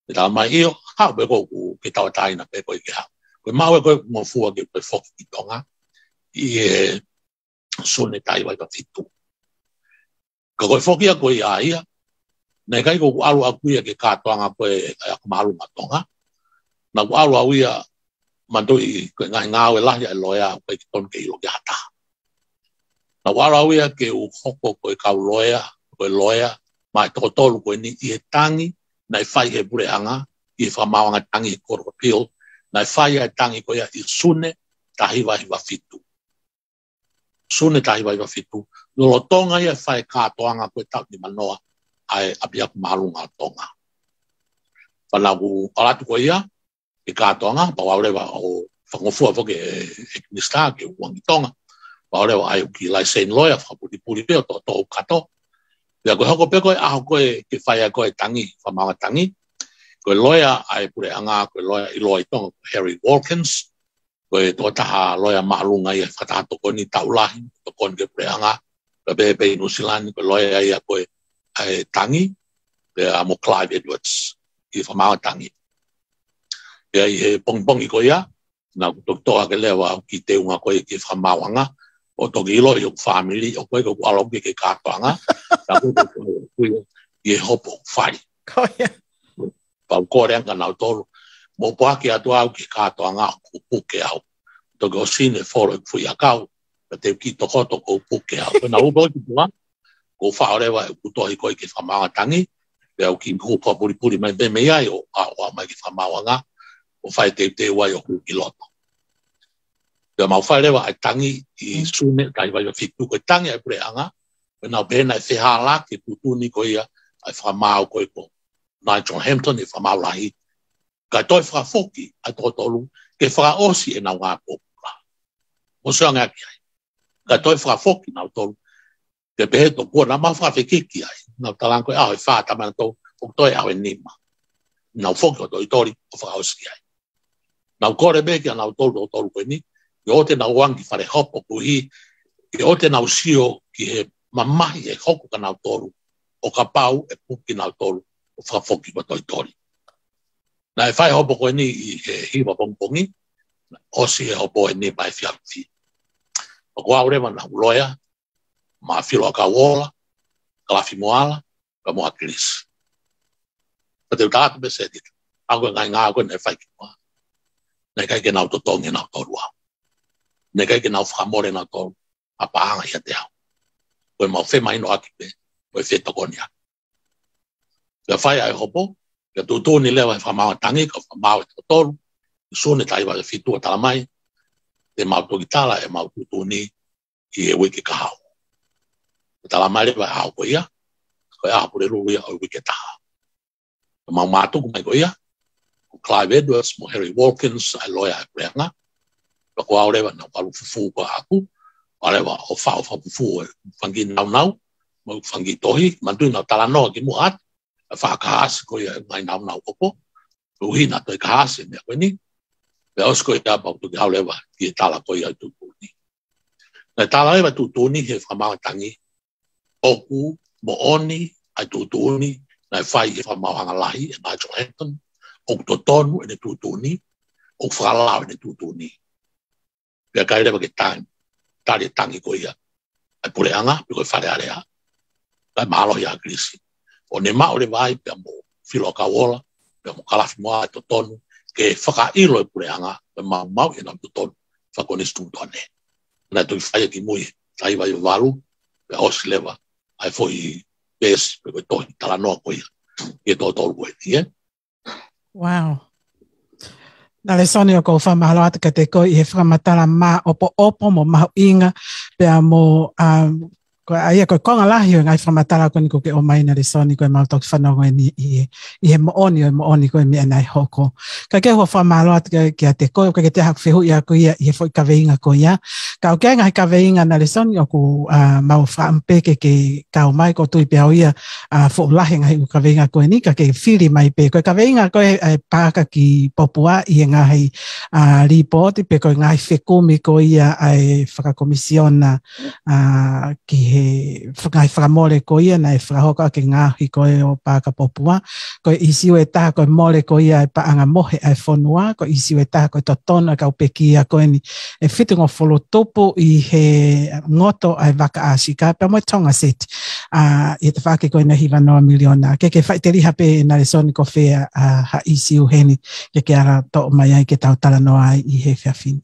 da mai io ha be ko ke ta tai na pe ko ia ko mau ko mo fu ke pe fo ki tonga i sone tai vai fitu ko foki a ko ia nei kai ko alu aku ke ka toanga ko ko malu matonga na ko alu ia mando i ko ngau la ya loea ko ton ke lo gata na ko alu ia ke u hoko ko ka loea mai to tolu ko ni i tangi na fai he pule'anga i FAKAMAAU'ANGA tangi ko pil na fai e tangi ko ia i sune tahi vai fitu sune tai vai fitu no tonga ia fai ka toanga ko ta ni manoa ai abia malunga tonga pala ku ala tu ko ia e ka tonga pa wa o fangofu fo ke ni sta ke wang tonga pa wa ai ki lai sen loya fa puli to kato ya ko hoko pe ko a ko ke fai ko tangi FAKAMAAU'ANGA tangi ko loya ai pule'anga ko loya i loi tonga Harry Walkins ko to ta loya malunga ia fata to ko ni taulahi to kon ke pule'anga pe New Zealand ko loya ia ko ai tangi pe amo Clive Edwards i FAKAMAAU'ANGA tangi ia i pong ko ia na doktor ke lewa ki te unga ko ki FAKAMAAU'ANGA o to ki lo yo family o ko alo ke ka toanga ta ko i hopo fai ko ia pa ko renga na to mo pa ki atua ki ka toanga ku ke au to go sine folo fu ya kau te ki to ko pu ke au na u go ki wa ko fa ore wa ku to ko ki FAKAMAAU'ANGA tangi pe au ki ku pa puli mai be me ai o mai ki FAKAMAAU'ANGA o fai te wa yo ku ki loto pe mau fai le wa tangi i sune kai wa fitu ko tangi ai pule'anga na pena e hala ki tutuni ko ia ai FAKAMAAU ko Nigel Hampton i FAKAMAAU'AHI ka toi foki a tolu ke osi e na wa Popula mo so nga ki ka toi foki na tolu ke be to ko na ma fekiki ai na talan ko ai fa ta man to o toi ai nima na foki to tori o osi ai na ko re be ki na tolu ko ni yo te na wangi fare hopo kuhi yo te na usio ki he mama e hoko ka na tolu o ka pau e puki na tolu o foki ko tori na e fai hopo ko ni i hiwa pongpongi o si e hopo ni mai fiafi o ko aure na loea ma Filo Akauola Kalafi Moala ka mo Akilisi te ta be se dit ago nga ko ne fai ko ne kai ke na to tongi na torua ne kai ke na famore na to apa anga ya te ko ma fe mai no akipe ko fe to konia ya fai ai hopo ya tu ni lewa FAKAMAAU'ANGA tangi ka FAKAMAAU'ANGA tolu sone tai va fitu ta mai te mau to gitala e mau tu ni i e wiki ka hau ta mai le va hau ko ia ko a pure lu ia o wiki ta mau matu ko mai ko ia ko Clive Edwards mo Harry Walkins ai loya pule'anga ko aure va na palu fu ko aku ale va o fa fu fangi nau mo fangi tohi mantu na Talanoa ki muat FAKAHAA'I ko ia ngai nau ko uhina to ka hase me ko ni pe osko ia pa tu ga leva ki tala ko ia tu ni na tala leva tu ni he FAKAMAAU'ANGA tangi oku mo oni ai tu ni na fai FAKAMAAU'ANGA lahi e Nigel Hampton o TOTONU e tu ni o fala e tu ni pe ka leva ke tangi ko ia ai pule'anga pe ko fale area ka malo ia Akilisi o ne ma o le vai pe mo Filo Akauola pe mo Kalafi Moala TOTONU ke FAKA'ILO e pule'anga pe mau e na TOTONU whakonestutone. Nā tui whaia ki mui, tai vai walu, pe osi lewa, ai foi pes, pe koe tohi, talanoa koia, e tō tōru koe ni, Wow. NALESONI o kou whamahalo atu ka te koe i he whakamatala mā opo mo mahu inga, pea mo aia koe konga lahi o ngai whamatala koe ni ko ke o mai NALESONI koe mautoki whanongo ni i he mooni koe mi anai hoko. Ka ke hua whamahalo atu ki a te koe, ka ke te haku whehu i a koe i he fwoi kaweinga koe ia. Ka o kia ngai kaweinga NALESONI o ku mau whaampeke ke kau mai ko tui pia o ia fo lahi ngai u kaweinga koe ni, ka ke FILI mai pe. Koe kaweinga koe pāka ki Popula i ngahi ripoti pe koe ngahi whekumi koe ia ai whakakomisiona ki he ngai whakamore koe ia nei whakahoka ke ngāhi koe o pāka Popula. Koe isiu e taha koe more koe ia e paanga mohe ai whonua, koe isiu e taha koe totonu kau peki ia koe ni e whitungo wholo tupu i he ngoto ai waka asika, pia moe tonga seti. I te whake koe na hiwa noa miliona. Ke whai riha pe NALESONI ko whea ha isiu heni ke ara to mai ai ke tau Talanoa i he whiawhini.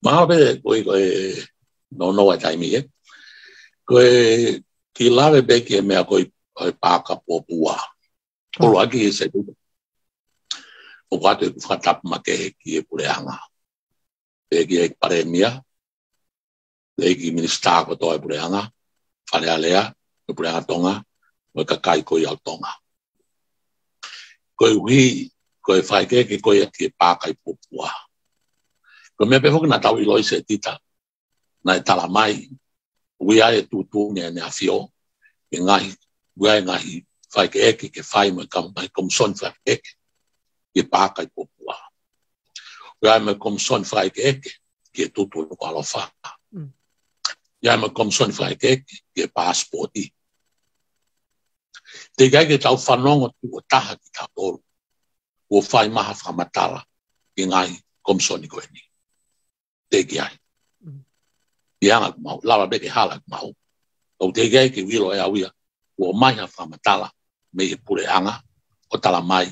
Mawe koe no ai taimi e. Koe ki lawe beki e mea koe pāka Popula. Olo aki e se tuku. O kate ku whakatapu make ki e PULE'ANGA. Beki e paremia. Beki minister ko to e PULE'ANGA. FALE'I e PULE'ANGA TONGA. Koe KAKAI koe au TONGA. Koe uhi koe whaike ke koe ki e pāka i Popula. Koe mea pehoki na tau iloi se tita. Na e tala mai, uia e tutu ne awhio, e ngahi, uia e ngahi whaike eke ke whai mai komson whaike eke, ke pāka i Popula. Uia e mai komson whaike eke, ke tutu nuku alofaka. Uia e mai komson whaike eke, ke passporti. Te kai ke tau whanongo tu o taha ki tau toru, o whai maha whamatala, ke ngahi komsoni koe ni. Te ki ai. Ianga mau, lawa beke hala mau. O te gai ke wilo e awia, o mai ha whamatala, me e PULE'ANGA, o tala mai,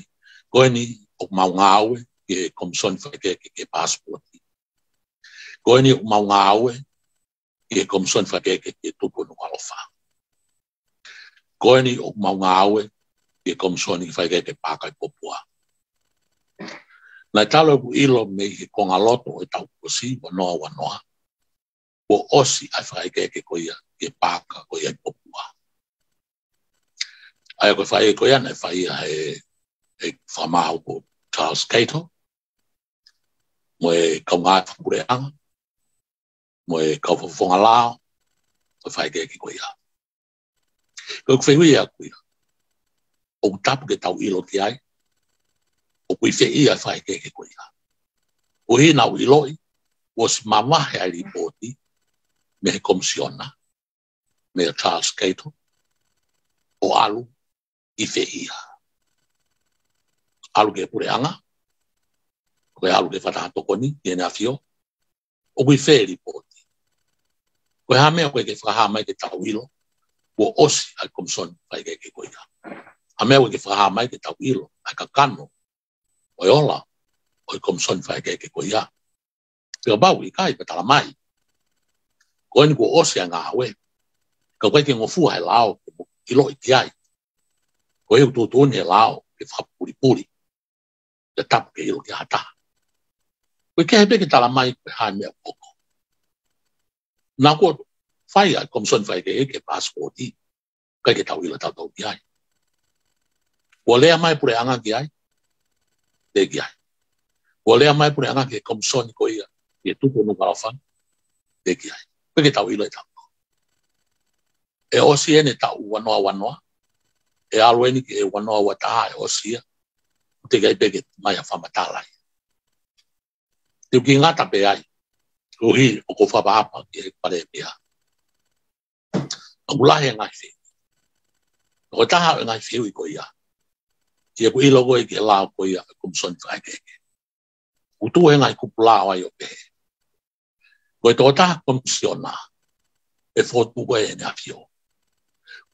koe ni o mau ngāwe, ke komson whaike ke passporti. Koe ni o mau ngāwe, ke komson whaike ke tupu no alofa. Koe ni o mau ngāwe, ke komson whaike ke pākai Popula. Nai talo ku ilo me he konga loto e tau kosi, wanoa. O osi ai whaike ke koia, ke pāka koia i Popula. Ai koe whaike koia, nei whaia e whamahu ko Charles Cato, mo e kaungai PULE'ANGA, mo e kauwhawhonga lao, koe whaike ke koia. Koe kwhihui a koia, o tapu ke tau ilo ki ai, o kui whei ai whaike ke koia. O hi nau iloi, o si mamahe ai ripoti, me he komisiona, me a Charles Cato, o alu i whehia. Alu ke PULE'ANGA, koe alu ke whatahatokoni, i ene awhio, o kui whee ripoti. Koe hamea koe ke whakahamai ke tau ilo, o osi ai komisiona whaike ke koia. Hamea koe ke whakahamai ke tau ilo, ai kakano, o ola, o komisiona whaike ke koia. Pia bau i kai pe tala mai. Koe ni ko osi a ngā we. Ka koe ke ngofua he lao, ki loi ki ai. Koe u tūtuni he lao, ke whapulipuli. Te tapu ke ilo ki hata. Koe ke hebe ke tala mai, koe hae mea koko. Nā koe whai ai, komisiona whaike ke passporti, koe ke tau ilo tau ki ai. Ko lea mai PULE'ANGA ki ai, te ki ai. Ko lea mai PULE'ANGA ke komisiona ko ia, ke tupu no kalawhan, te ki ai. Koe ke tau ilo e tau. E osi ene tau wanoa. E alo eni ke e wanoa wataha e osia. Te gai peke mai a whamatalai. Te uki ngata pe ai. Uhi o ko whapaapa ki e pare pia. Angulahe ngai whi. O taha e ngai whiu i ko ia. Ki e ku ilo koe ki e lao ko ia e komisiona whaikeke. Utu e ngai kupulao ai o pehe. Koe tō taha komisiona e whotu koe e ne awhio.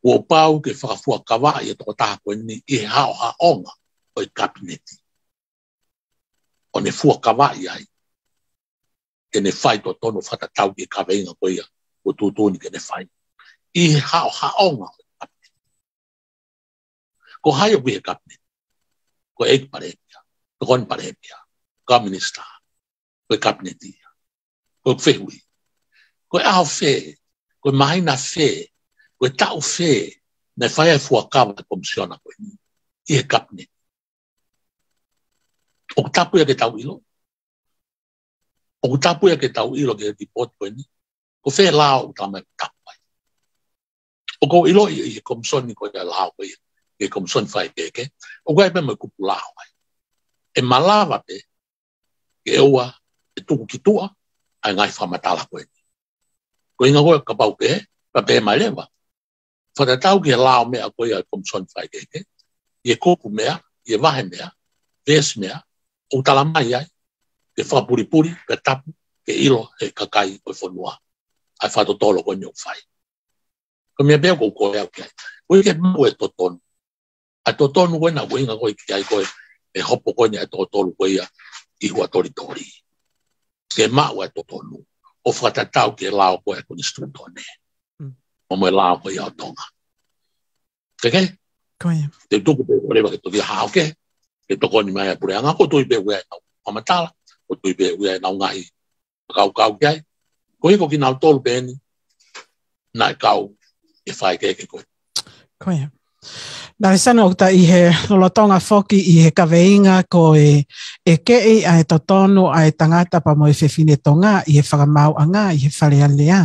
Ko pau ke whakafua kawai e tō taha koe ni i he hao onga o i kabineti. O ne fua kawai ai ke ne fai totonu whakatau ki ka veinga koia o tūtūni ke ne fai. I haonga ko hai o bihe kapne, ko eik parepia, ko kon parepia, ko minister, ko kapnetia, ko whehui, ko ao whe, ko mahina whe, ko tau whe, ne whai e fuakawa te komisiona koe ni, i he kapne. O tapu ya ke tau ilo, o tapu ya ke tau ilo ke report koe ni, ko whe lao utama e tapu ai. O ko ilo i he komisioni koe te lao koe, ke komisioni whai keke, o koe pe me kupu lao ai. E malawa pe, ke eua, e tuku ki tua, ai ngai whamatala koe ni. Ko inga koe ka pau ke, pa pe mai lewa. Whatatau ki he lao mea koe ai komisioni whai keke, i e kupu mea, i e wahe mea, ves mea, o talamai ai, ke whapuripuri, ke tapu, ke ilo, he kakai koe whanua. Ai whatotolo koe ni o whai. Ko mea bea kou koe au ki ai. Koe ke mau e totonu. A totonu koe na koe inga koe ki ai koe, e hopo koe ni a totonu koe ia, i hua tori. Ke mau e totonu. O whatatau ke lao koe koni stutone. O moe lao koe au tonga. Keke? Koe. Te tuku pe rewa ke toki hao ke. Ke toko ni mai a puleanga. Ko tui pe ue nau pamatala. Ko tui pe ue nau ngahi. Kau ki ai. Ko hiko ki nau tolu pe ni. Nai kau e whai keke koe. Koe. NALESONI o ta i he lolotonga foki i he kaweinga ko e kei ai totonu ai tangata pa mo e whewhine tonga i he whakamāu'anga i he whalealea.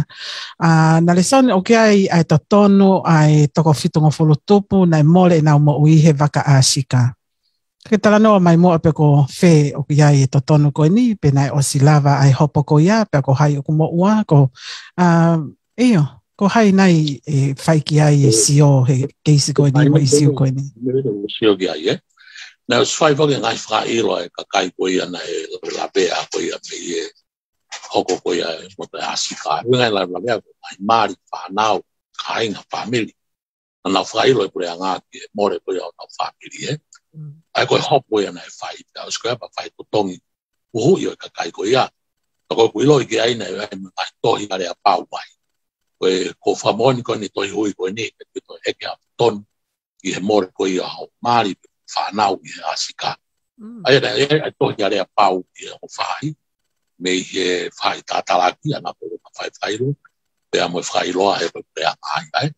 NALESONI o ai ai totonu ai toko fitunga whulutupu nai mole nau mo ui he waka asika. Ke Talanoa mai mo pe ko whe o ki ai e totonu ko ni pe nai o silava ai hopo ko ia pe ko hai o ko mo ua ko iyo. Ko hai nai e whaiki ai e sio he keisi koe ni mo i sio koe ni. Sio ki ai, Nā swai whake ngai whakailo e kakai koe ia na e lapea koe ia me i e hoko koe ia e mo te asika. Ngai lapea koe mai maari whanau, kainga, whamili. Nā whakailo e PULE'ANGA ki e more koe ia o nau whamili, Ai koe hopo ia na e whai, au skoe apa whai totongi uhu i o kakai koe ia. Nā koe kuilo i ki aina e ngai tohi kare a pau mai. Koe ko whamoni koe ni tohi hui koe ni, ke toi eke a tonu i he more koe ia hau maari whanau i he asika. Ai e tohi are a pau i he whai, me i he whai tātalaki, ana koe whai whairu, pea mo whailoa he PULE'ANGA ai.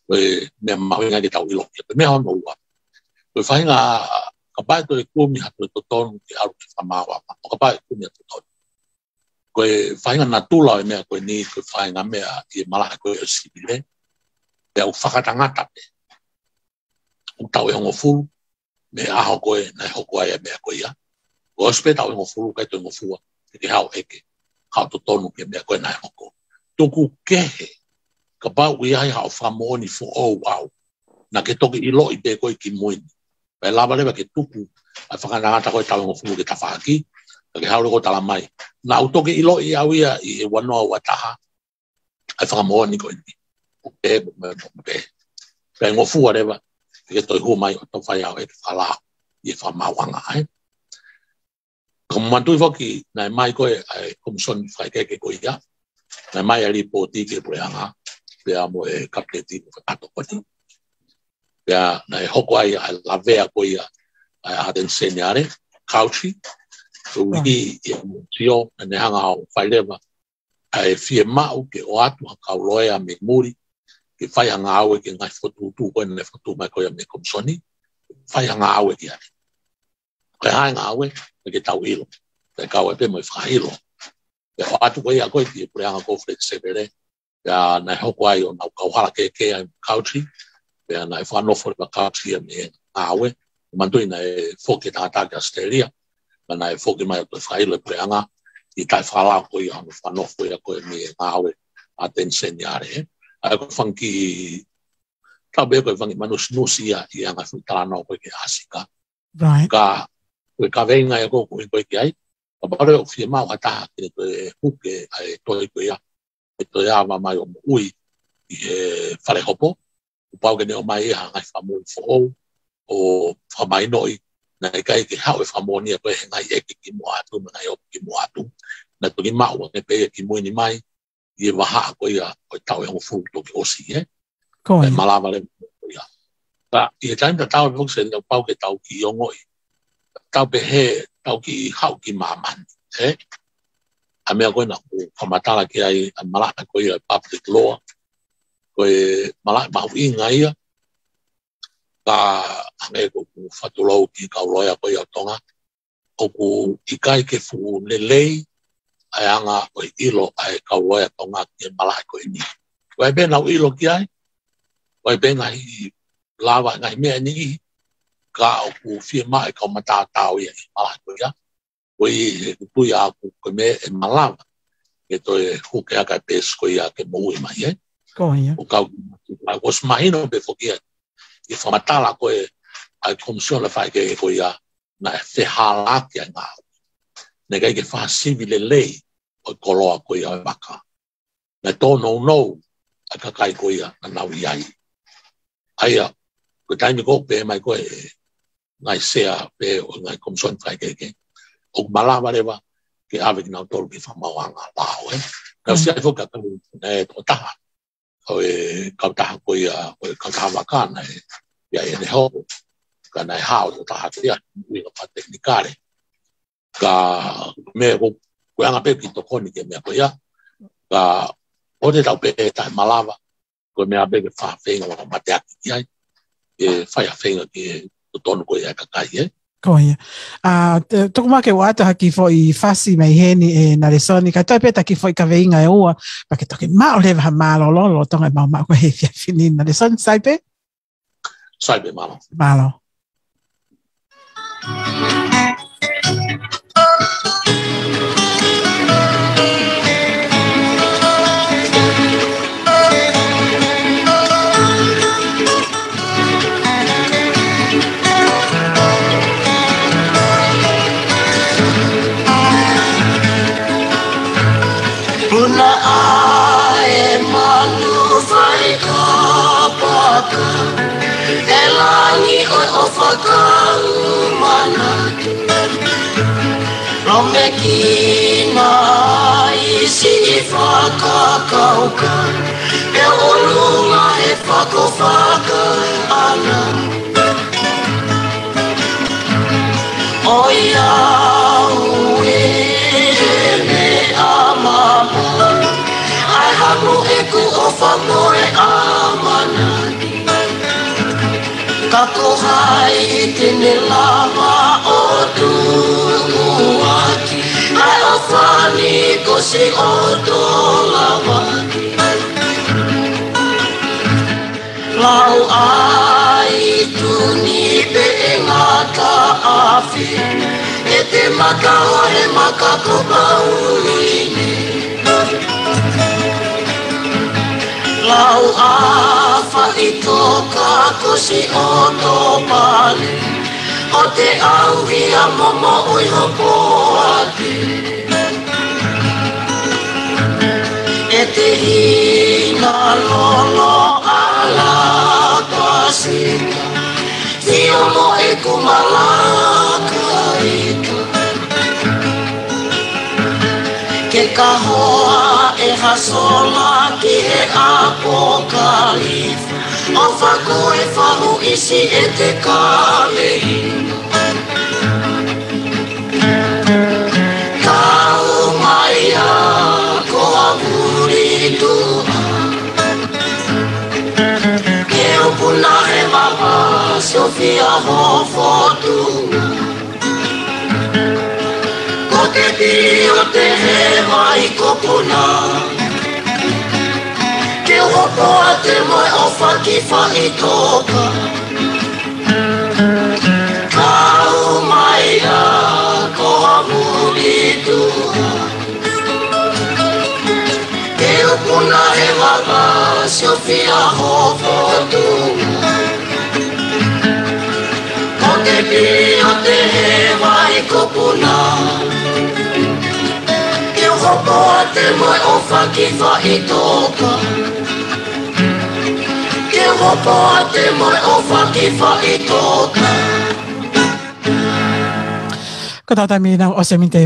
Koe mea mahuinga ki tau ilo, mea hono ua. Koe whainga, ka pai toi kumi hatu e totonu ki aru ki whamāwanga, ka pai kumi hatu tonu. Koe whainga na tula e mea koe ni, koe whainga mea i e malaha koe o sibile, pea u whakatangata pe. U tau e hongo furu, me aho koe na hoko ai e mea koe ia. Koe ospe tau e hongo furu, kai to hongo fua, ke hao eke, hao totonu ke mea koe na hoko. Tuku kehe, ka pau i ai hao whamoni fo o au, na ke toki ilo i pe koe ki muini. Pea lava lewa ke tuku, ai whakatangata koe tau e hongo furu ke tawhaki, ke haure ko tala mai. Na utoke ilo i au ia i e wanoa ua taha. Ai whakamoa ni koe ni. Upe, Pea ngofua rewa. Ke toi hua mai o tau whai au e te whalao. I e whamauanga ai. Ka mantui whoki nai mai koe ai komisoni whai keke koe ia. Nai mai a ripoti ke PULE'ANGA. Pea mo e kapeti ko whakato koe. Pea nai hoko ai ai lavea koe ia. Ai aten senyare. Kauchi. Wiki i tio ne hanga o whailewa ai fie mau ke o atu hakau LOEA me muri ke whai hanga aue ke ngai whotutu koe ne whotu mai koe me komisoni whai hanga aue ki ane koe hanga aue me ke tau ilo pe kau e pe mo i whakailo pe o atu koe a koe ki e PULE'ANGA kofre severe pe nai hoko ai o nau kauhala ke ai kauchi pe nai whanofo le kauchi me aue mantui nai whoke tātake Australia mana e foki mai o te whaile PULE'ANGA i tai whalao koe i anu whanofo ia koe me ngāwe a ten senyare. Ai koe whanki, tau bea koe whangi manusnusi ia i anga whi Talanoa koe ke asika. Ka koe ka veinga e koe koe ki ai, ka pare o whia mau hataha kene koe huke ai toi koe ia, e toi awa mai o ui i he whare hopo, upau kene o mai iha ngai whamui fo o whamai noi, na e kai ke hau e whamonia koe he ngai eke ki mo atu, na ngai opu ki mo atu. na toki mau ke pe ki mo ni mai ye waha ko ia ko tau e fu to ki osi Ko ia. malava le ia. Ta ia time ta tau mo se no pau ke tau ki ongo tau pe he tau ki hau ki maman a mea koe na ko matala ki ai malaka ko ia public law ko malaka mau inga ia ka ame ko fatulau ki KAU'OLA ko ia tonga o ku ikai ke fu le lei ai anga o ilo ai KAU'OLA tonga ki malaka ko ini wai ben au ilo ki ai wai ben ai lava ngai mea ni ka o ku firma e ka mata tau ia malaka ko ia oi pui a ku me malava que to huke aka pes ko ia ke mo mai Ko ia. o ka os mahino be fokia e famatala ko a komisión la fai ke ko ia na fe hala ke nga ne ke fa civil lei o koloa ko ia baka na to no aka kai ko ia na ia aia ko tani ko pe mai ko ngai sea pe o ngai komisión fai ke o malava leva que ave que não tolo que FAKAMAAU'ANGA lao ka sia fo ka to ta o ka ta ko ia o ka ta vakana ia ne ho ka na hao to ta ia ni ka teknikale ka me ko anga pe ki to koni ke me ko ia ka o te tau pe ta malava ko me abe ke fa fenga o matea ia e fa ia fenga ke TOTONU ko ia KAKAI Ko ia. Tuku make wata haki fo I fasi mai heni e NALESONI ka toi peta ki fo I ka veinga e ua pa ke toki mao lewa ha malo lolo tonga mau ko he fia fini NALESONI saipe? Saipe malo. Malo. Puna ae manu fai kapaka E langi oi o whakau mana Rome kina isi I whakakauka E olunga e whakofakaana Oi au me amama Ai hamu e ku o whamoe amanaki Kako hai tene lava o TUPU'ANGA Ai o whani kosi o tō lawaki Lau ai tuni pe ngata afi E te makao he makako pauini Lau afa I toka kosi o tō pale O te auhia momo ui hoko ake E te hina lolo ala pasika Tio mo e kumalaka ika Ke kahoa e hasola ki he apokalifa O whako e whahu isi e te kalehina Kau mai a ko a puritua Ke upuna he mama Sofia ho fotunga Ko te pio te he mai kopuna Ke hopo a te moe o whaki whai toka Kau mai a ko a puritua Ke upuna he mama Sofia ho fotunga Ko te pio te he mai kopuna Ke hopo a te moe o whaki whai toka Ke hopo a te moe o whaki whai toka Ko tata mina o se minte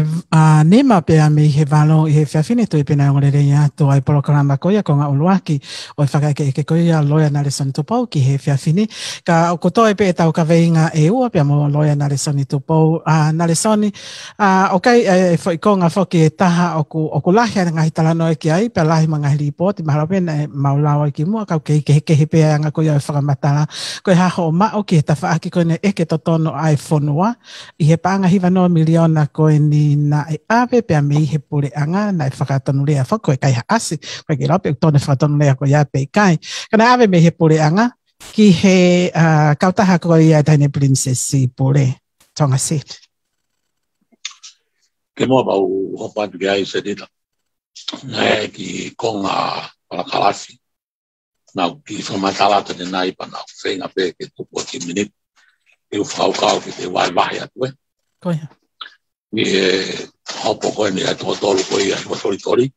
nema pe a me he valo I he whiawhine tui pena o le reia to ai programa koia ko NGAUE'AKI o whakaike ke koia loea NALESONI TUPOU ki he whiawhine. Ka o kotoe pe tau ka veinga e ua pe mo loea NALESONI TUPOU NALESONI o kai e whoikonga whoki e taha o ku lahi a ngahi Talanoa ki ai pe lahi mga hiri poti maharawena e maulao i ki mua kau ke he pea anga koia e whakamatala koe haho o mao ki he tawhaaki koe ne eke totono ai whonua I he paanga hiva no miliona koe ni na e ave pe a mei he pule'anga na e whakatonu lea whako e kai haasi koe ki lope tone whakatonu lea koe ia pe kai kana ave mei he pule'anga ki he kautaha koe ia taine princesi pule tonga sit Ke mua pau hopa tu ai se dita na ki konga para Kalafi na ki whamatala te nai pa na whenga pe ke tupu ki minit e whakau ki te waiwahi atu e koia ni hopo koe ni ato tolu koe ia hua tori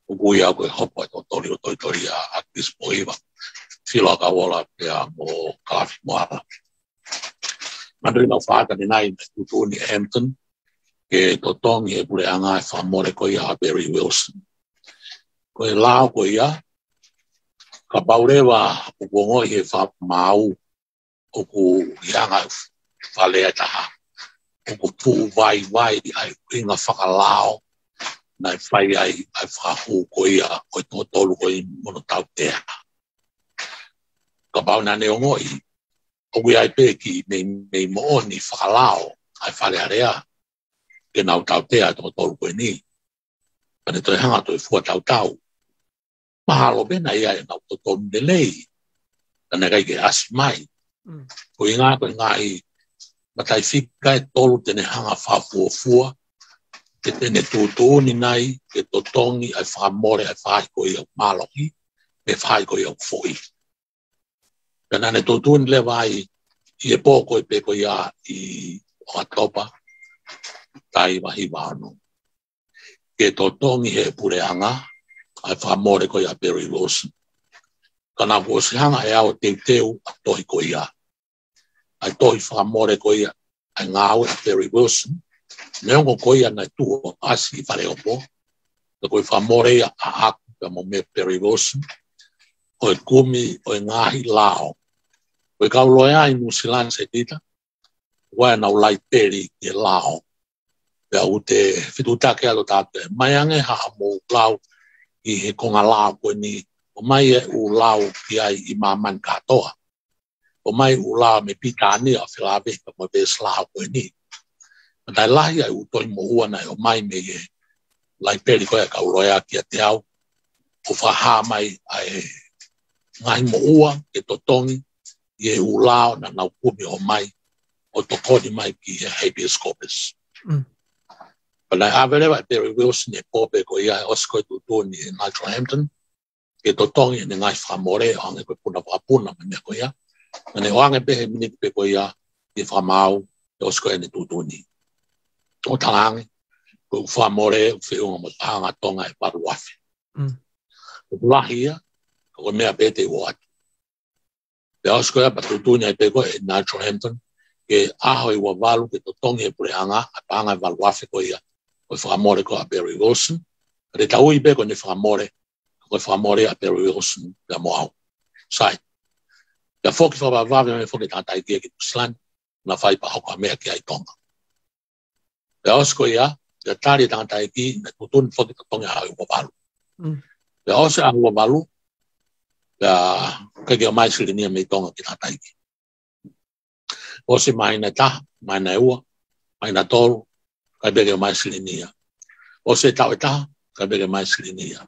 o kui au koe hopo ato tori a Akilisi Pohiva Filo Akauola pe a mo Kalafi Moala mandri na whaka ni nai na tutu ni Hampton ke totongi e PULE'ANGA e whamore koe ia Barry Wilson koe lao koe ia ka paurewa o kongo I he whamau o ku hianga FALE'I taha o ku puu vai ai inga whakalao na whai ai whahu ko ia o totolu ko I mono tau tea. Ka pau na neongo I o kui ai peki mei mooni whakalao ai whalearea ke nau tau tea totolu ko ni. Pane toi hanga toi fua tau. Mahalo bena ia e nau totolu de lei. Tane kai ke asimai. Ko inga I matai fika e tolu tene hanga whafuafua te tene tūtū ni nai ke totongi ai whamore ai whai ko I au malohi me whai ko I au fōi. Kana ne tūtū ni lewa I e pōko I peko ia I o atopa tai wahi wāno. Ke totongi he PULE'ANGA ai whamore ko ia Barry Wilson. Kana ko se hanga e au teu a tohi ko ia. Ai tohi whamore ko ia ai ngāwe Barry Wilson. Neongo ko ia nai tua asi I whare opo. Na koe whamore ia a aku ka mo me Barry Wilson. O e kumi o e ngāhi lao. Koe kau LOEA I New Zealand se tita. Wai nau lai peri ke lao. Pea u te whitutake alo tāte. Mai ange haa mō lao I he konga lao koe ni. O mai e u lao ki ai I māman katoa. O mai u lao me pitani a whilawe ka mo bes lao koe ni. Matai lahi ai u toi mo ua nai o mai me e lai peri koe kau LOEA ki a te au. O whaha mai ai ngai mo ua ke totongi I e u lao na nau kumi o mai o tokoni mai ki habeas corpus. But I avelewa Barry Wilson e pope ko ia osko tu ni Nigel Hampton ke totongi ni ngai whamore o ange koe puna wapuna me ko ia. Mane o ange pehe miniti pe ko ia I whamau e osko e ni tutuni. O talangi ko whamore whiunga mo tahanga tonga e paruafi. O lahi ia ko mea pete o atu. Pe osko e patutuni e peko e Nigel Hampton ke aho I wawalu ke totongi e PULE'ANGA a panga e waluafi ko ia o whamore ko a Barry Wilson. Re tau I peko ni whamore ko whamore a Barry Wilson pe mo au. Sai. Pe foki whawawawe me foki tātai kia ki Tuslan na whai pa hoko a mea ki ai tonga. Pe osko ia ke tari tātai ki na tutuni foki totongi a I wawalu. Pe ose a wawalu ke mai silinia me tonga ki tātai ki. Ose mai na taha, mai na ua, mai na tolu, kai bege mai silinia. Ose tau e taha, kai bege mai silinia.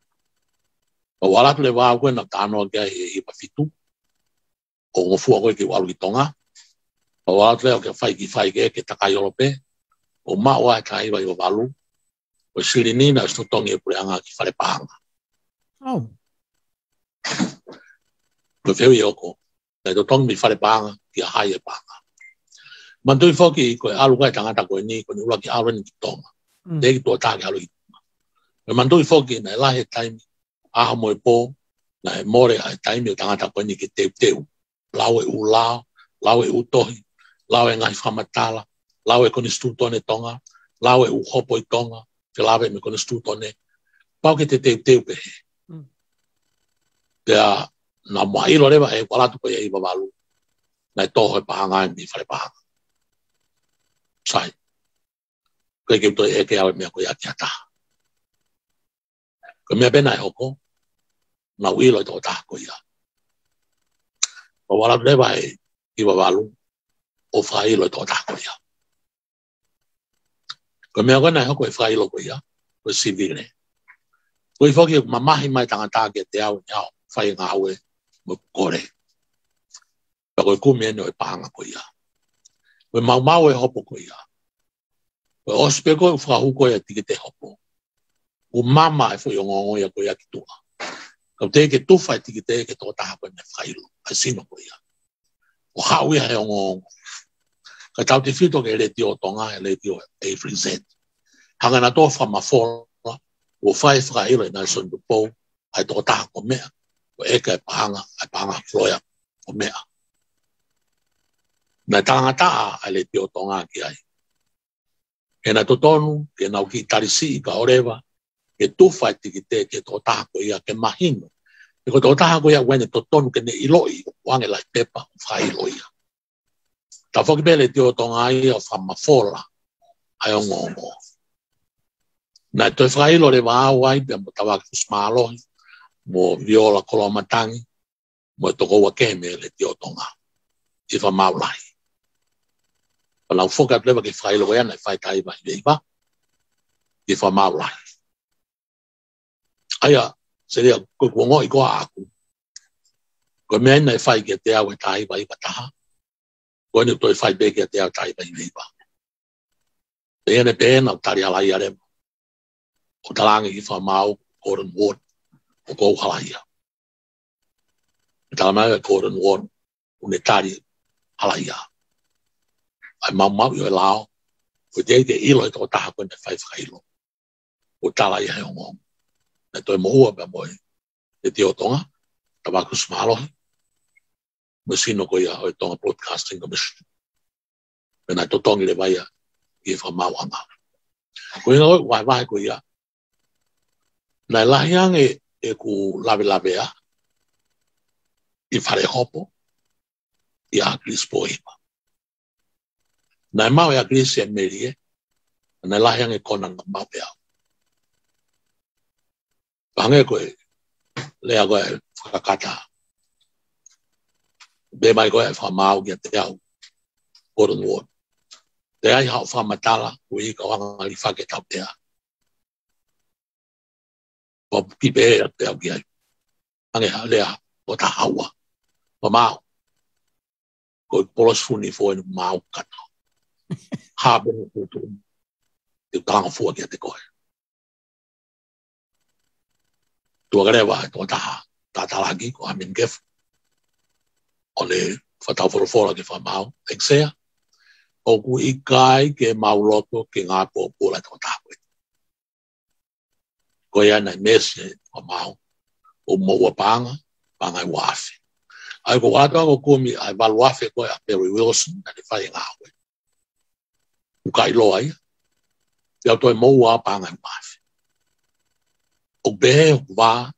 O walatu le wā koe na tānoa kia I pafitu. O ngofua koe ki walu ki tonga. O walatu le o ke whai ke takaiolo pe. O maua e kaiwa I o walu. O silini na stotongi e PULE'ANGA ki whare pāanga. Koe whiu I oko. Nei totongi mi whare pāanga ki a hai e pāanga. Mantui foki koe alu kai tangata koe ni koe ni ula ki awen ki tonga. Deki tua tāke alu ki tonga. Koe mantui foki na lahe taimi aha mo e pō na e more ai taimi o tangata koe ni ki teu. Lau e u lao, lau e u tohi, lau e ngai whamatala, lawe koni stutone tonga, lawe u hopo I tonga, te lawe me koni stutone, pau ke te teu pehe. Pea, na mailo rewa e walatu ko ia I wawalu, na toho e pahanga mi whare pahanga. Sai. Koe ke utoi eke awe mea koe ati ataha. Koe mea bena e hoko, na uilo I tō taha ko ia. O walatu rewa e I wawalu, o whailo I tō taha ko ia. Koe mea koe na e hoko e whailo ko ia, koe sivire. Koe whoki mamahi mai tangata ke te au niao, whai ngā aue, mo kore. Pea koe kumi ene o e pahanga ko ia. Koe mau e hopo ko ia. Koe ospe koe whahu koe a tiki te hopo. U mama e fwoi o ngongo ia koe a ki tua. Kau te ke tuwha e tiki te ke tō taha koe me whailo. Ai sino ko ia. O hau ia he o ngongo. Ka TAUTAUTEFITO ke le tio tonga e le tio e frizet. Hanga na tō whamafola. O whai whakailo e NALESONI TUPOU. Ai tō taha ko mea. O eka e pahanga floya ko mea. Na tangata ai le tio tonga ki ai. E na totonu, ke nau ki tarisi I ka orewa, ke tuwha I tiki te ke tō taha ko ia ke mahino. E ko tō taha ko ia wene totonu ke ne iloi, wange lai pepa, whailo ia. Ta whoki pele tio tonga ai o whamafola, ai o ngongo. Na toi whailo le wāu ai, pia mo tawaki kusmālohi, mo viola kolomatangi, mo toko wa keme le tio tonga. I whamaulai. Palau whoka plewa ke whailo ea nei whai taiwa I leiva, I whamaulai. Aia, seria, koe kuongo I koa aku. Koe mea nei whai ke te au e taiwa I wataha. Koe ni toi whai be ke te au taiwa I leiva. Pēne pēna o tari alai arema. O talangi I whamau, Gordon Ward, o kou halaia. Talanau e Gordon Ward, une tari halaia. Ai mau I o lao, o te ilo I tō taha koe ne whai whakailo. O tala I hei ongongo. Ne toi mohua pia moe, e te o tonga, tawaku smalohi, me sino ko ia o Tonga Broadcasting Commission. Pena totongi le waia I FAKAMAAU'ANGA. Ko inga wai ko ia. Nai lahiang e ku lawe I whare hopo, I Akilisi Pohiva. Nai mau e Akilisi e merie, nai lahiang e konanga mau pea. Pange koe, lea koe whakakata. Be mai koe whamau kia te au, Gordon Ward. Te ai hao whamatala, ui ka wanga li whake tau tea. Wa kipe e te au ki ai. Pange lea, o ta haua. Whamau. Koe polos funi fo enu mau kata. Habe no kutu. Te talanga fua kia te koe. Tua garewa e tō taha, tātalagi ko amin kefu. O le whatau whorofora ke whamau, eksea. O ku I kai ke mauloto ke ngā Popula tō taha koe. Koe ana mese whamau, o moua panga I wafe. Ai ko wātua ko kumi ai waluafe koe a Perry Wilson, na le whai ngā koe. KAKAILO ai, te au toi moua panga I wafe. O behe o wā,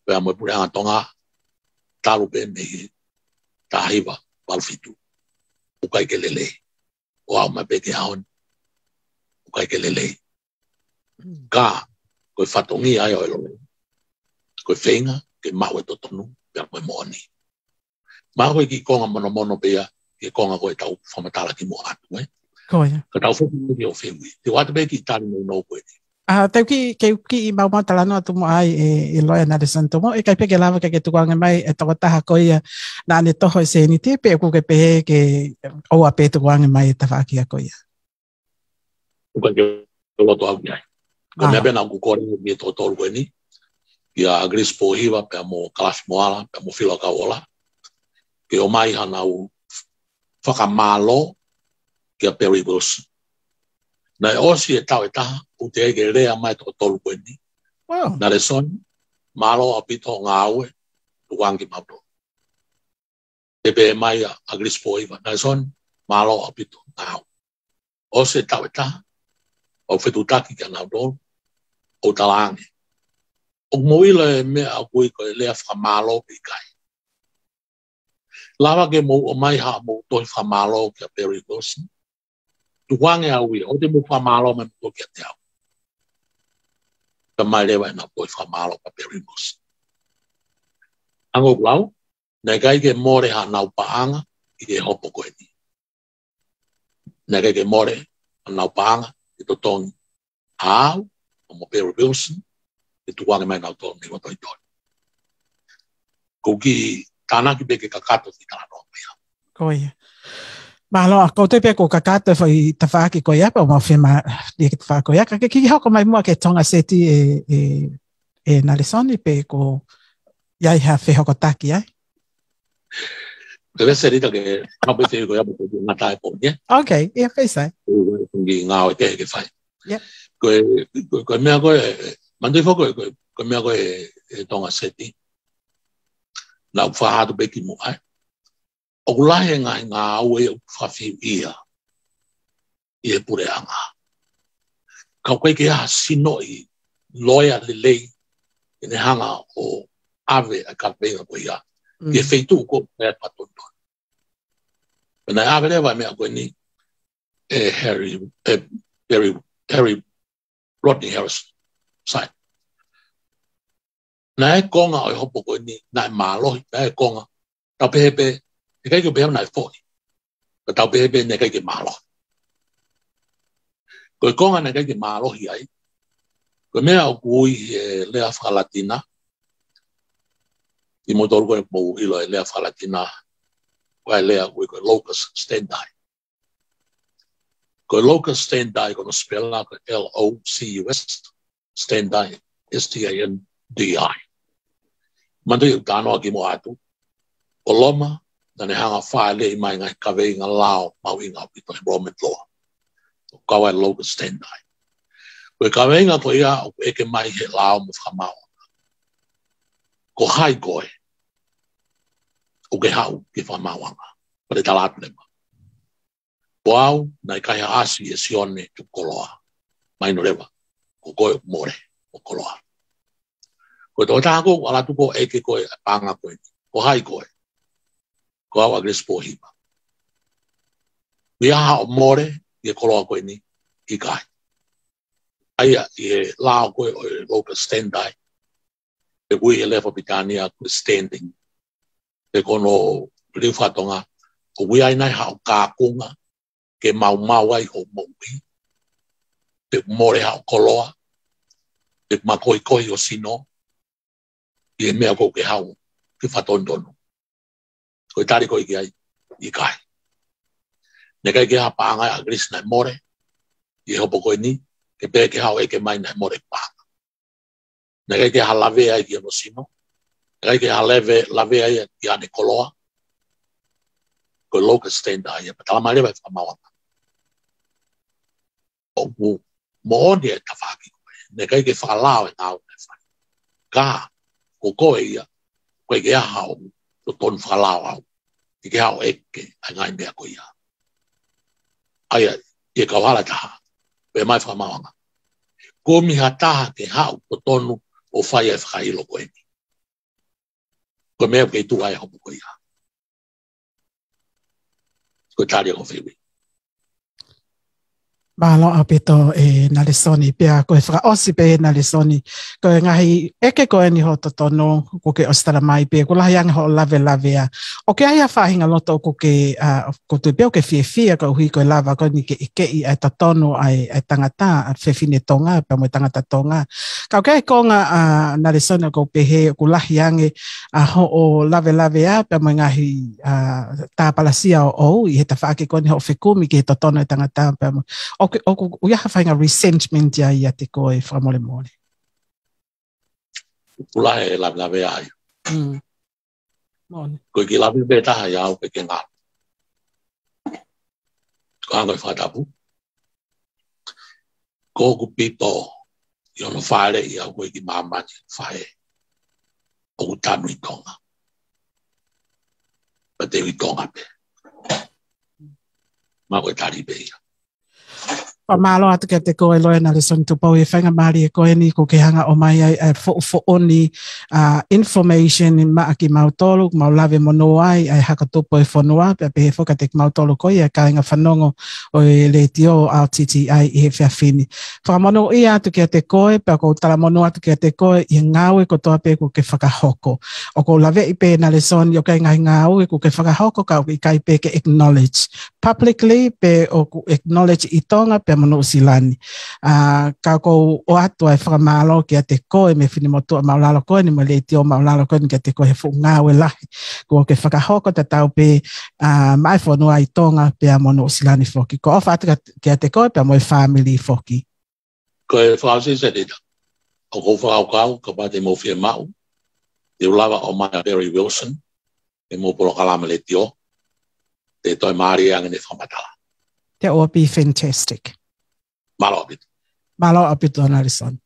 pēa mo PULE'ANGA tonga, taru pe mehi, tahiwa, walfitu. O kai ke lele. O au mai peke haon. O kai ke lele. Ka, koe whatongi ai o elore. Koe whenga, ke mau e totonu, pēa koe moani. Mau koe ki konga mono pēa, ke konga koe tau whamatala ki mo atu, eh? Koia. Ka tau whuki ki o whengi. Te wata pēa ki tari mo no koe ni. Tau ki I mau Talanoa tumo ai e loea NALESONI tumo e kai peke lava ke tukuanga mai e toko taha koia na ane toho e se ni te pe ku ke pehe ke oua pe tukuanga mai e tawhaki a koia. Uka ke loto au ni ai. Ko mea pena ku kore mi e tōtoro koe ni. Ia Akilisi Pohiva pe mo Kalafi Moala pe mo Filo Akauola. Ke o mai hana u whakamālo ke a Perry Wilson. Na osi e tau e taha, u te ege rea mai tō tolu koe ni. NALESONI, malo a pito ngā aue, tuwangi mabro. Te pe mai a Akilisi Pohiva, NALESONI, malo a pito ngā aue. o se taweta, o whetutaki kia nau tō, o talangi. O moila e mea a kui ko e lea whamalo i kai. Lawa ke mo o mai ha mo toi whamalo kia Perry Wilson. Tuwange au i, o te mo whamalo me mo kia te au. Ka mai lewa e na toi whamalo ka Perry Wilson. Ango blau, nei kai ke more ha nau paanga i te hopo koe ni. Nei kai ke more ha nau paanga i to tonu hau, o mo Perry Wilson, i tuwange mai nau tonu ni watoi tonu. Ko ki tānaki peke kakato ki Talanoa mea. Koia. Malo a ko te pe ko kakato foi ta whaaki ko ia pa mo whima ni ki ta ko ia ka ki hoko mai mua ke tonga seti e NALESONI pe ko iai ha whi hoko taki ai. Ke vese rita ke hape te ko ia po te ngata e po nie. Okay, ia whaisai. Ngi ngāo e te ke whai. Yep. Koe mea koe, mandui whako koe mea koe e tonga seti. Nau whahatu peki mo ai. O lahe ngai ngā aue o whawhiu ia. I e PULE'ANGA. Kau koe ke aha sino i LOEA lelei. I ne hanga o ave a ka venga koe ia. I e wheitu ko mea patondo. Pena ave lewa mea koe ni Harry Rodney Harrison. Sai. Na e konga o hopo koe ni, na e mālohi, na e konga. Tau pehepe, e kai ke pehe na e fōi. Ka tau pehepe, ne kai ke mālohi. Koe konga ne kai ke mālohi ai. Koe mea o kui e lea whakalatina. I mo toru koe mou hilo e lea whakalatina. Koe lea koe locust stendai. Koe locust stendai kono spela koe LOCUS stendai. STANDI. Mandui o tānoa ki mo atu. O loma, na ne hanga whaele i mai ngai kawei ngā lao mau i ngā pito he Roman law. O kawai locust stendai. Koe kawei ngā ko ia o eke mai he lao mo whamauanga. Ko hai koe. O ke hau ki whamauanga. Pare talatu nema. Ko au, nai kai asi e sione tu koloa. Mai no rewa. Ko koe more o koloa. Ko tō tāko, ala tuko eke koe pānga koe. Ko hai koe. Ko au Akilisi Pohiva. Mi aha o more i e koloa koe ni i kai. Aia i e lao koe o e loka stendai. E kui e lefa pitania koe standing. E kono riwhatonga. Ko wi ai nai hao kākunga. Ke mau ai ho moui. Pe more hao koloa. Pe makoi o sino. I e mea kou ke hau, ki whatondonu. Koe tari koe ki ai, i kai. Ne kai ke ha pāngai a Akilisi nai more, i hopo koe ni, ke pē ke hau eke mai nai more pānga. Ne kai ke ha lawe ai ki ano sino, ne kai ke ha lawe ai ki ane koloa, koe locust stendai, e patala mai lewa e whamauanga. O ku, mo oni e tawhaki koe, ne kai ke whakalao e ngāu ne whai. Ka, ko koe ia, koe ke aha o to tonu whakalao au, i ke hao eke ai ngai mea koe ia. Aia, i e kauhala taha, pe mai whamauanga. Ko miha taha ke hao to tonu o whai e FAKA'ILO koe ni. Koe mea kei tu ai hopo koe ia. Koe tari ako whiwi. Malo a pito e NALESONI pia ko e whakaosi pe e NALESONI ko e ngahi eke ko e ni ho totono ko ke ostara mai pe ko lahi anga ho lave a o ke aia whahinga loto ko ke ko tu pia ke fia ko hui ko e lava ko ni ke ike i ai totono ai tangata whewhine tonga pe mo tangata tonga ka ke konga NALESONI ko pehe ko lahi ange ho o lave a pe mo ngahi tā palasia o i he ta whaake ko ni ho whekumi ke totono e tangata pe mo o ia whainga resentment ia te koe whamole mole. Pula e lawe ai. Koe ki lawe be taha ia au peke ngā. Ko angoi whatapu. Ko ku pito i ono whaere i au koe ki mamani whae. O ku tanu i tonga. Pa te i tonga pe. Ma koe tari be ia. Pamalo atu ke te koe loe NALESONI tupou e whainga maari e koe ni ko ke hanga o mai ai fo'oni information in maaki mautolu, maulawe mono ai hakatupo e whanua, pe he whoka te mautolu koe e kāinga whanongo o le tio ao titi ai i he whiawhini. Whakamono i atu ke te koe, pe ko talamono atu ke te koe i ngaue ko toa pe ko ke whakahoko. O ko lawe i pe NALESONI o kai ngai ngaue ko ke whakahoko ka i kai pe ke acknowledge. Publicly pe o acknowledge i tonga pe mono usilani. Ka ko o atu ai whakamalo ki a te koe me whini motua maulalo koe ni mo le tio maulalo koe ni ki a te koe he fu ngawe lahi. Ko ke whakahoko te tau pe mai whanua i tonga pe a mono usilani foki. Ko ofa atu ki a te koe pe a moe family foki. Ko e whaasi se rita. O ko whakau ka pa te mo whia mau. Te ulawa o mai a Barry Wilson. E mo polo kalama le tio. Te toi maari anga ne whamatala. That would be fantastic. Malo apito. Malo apito NALESONI.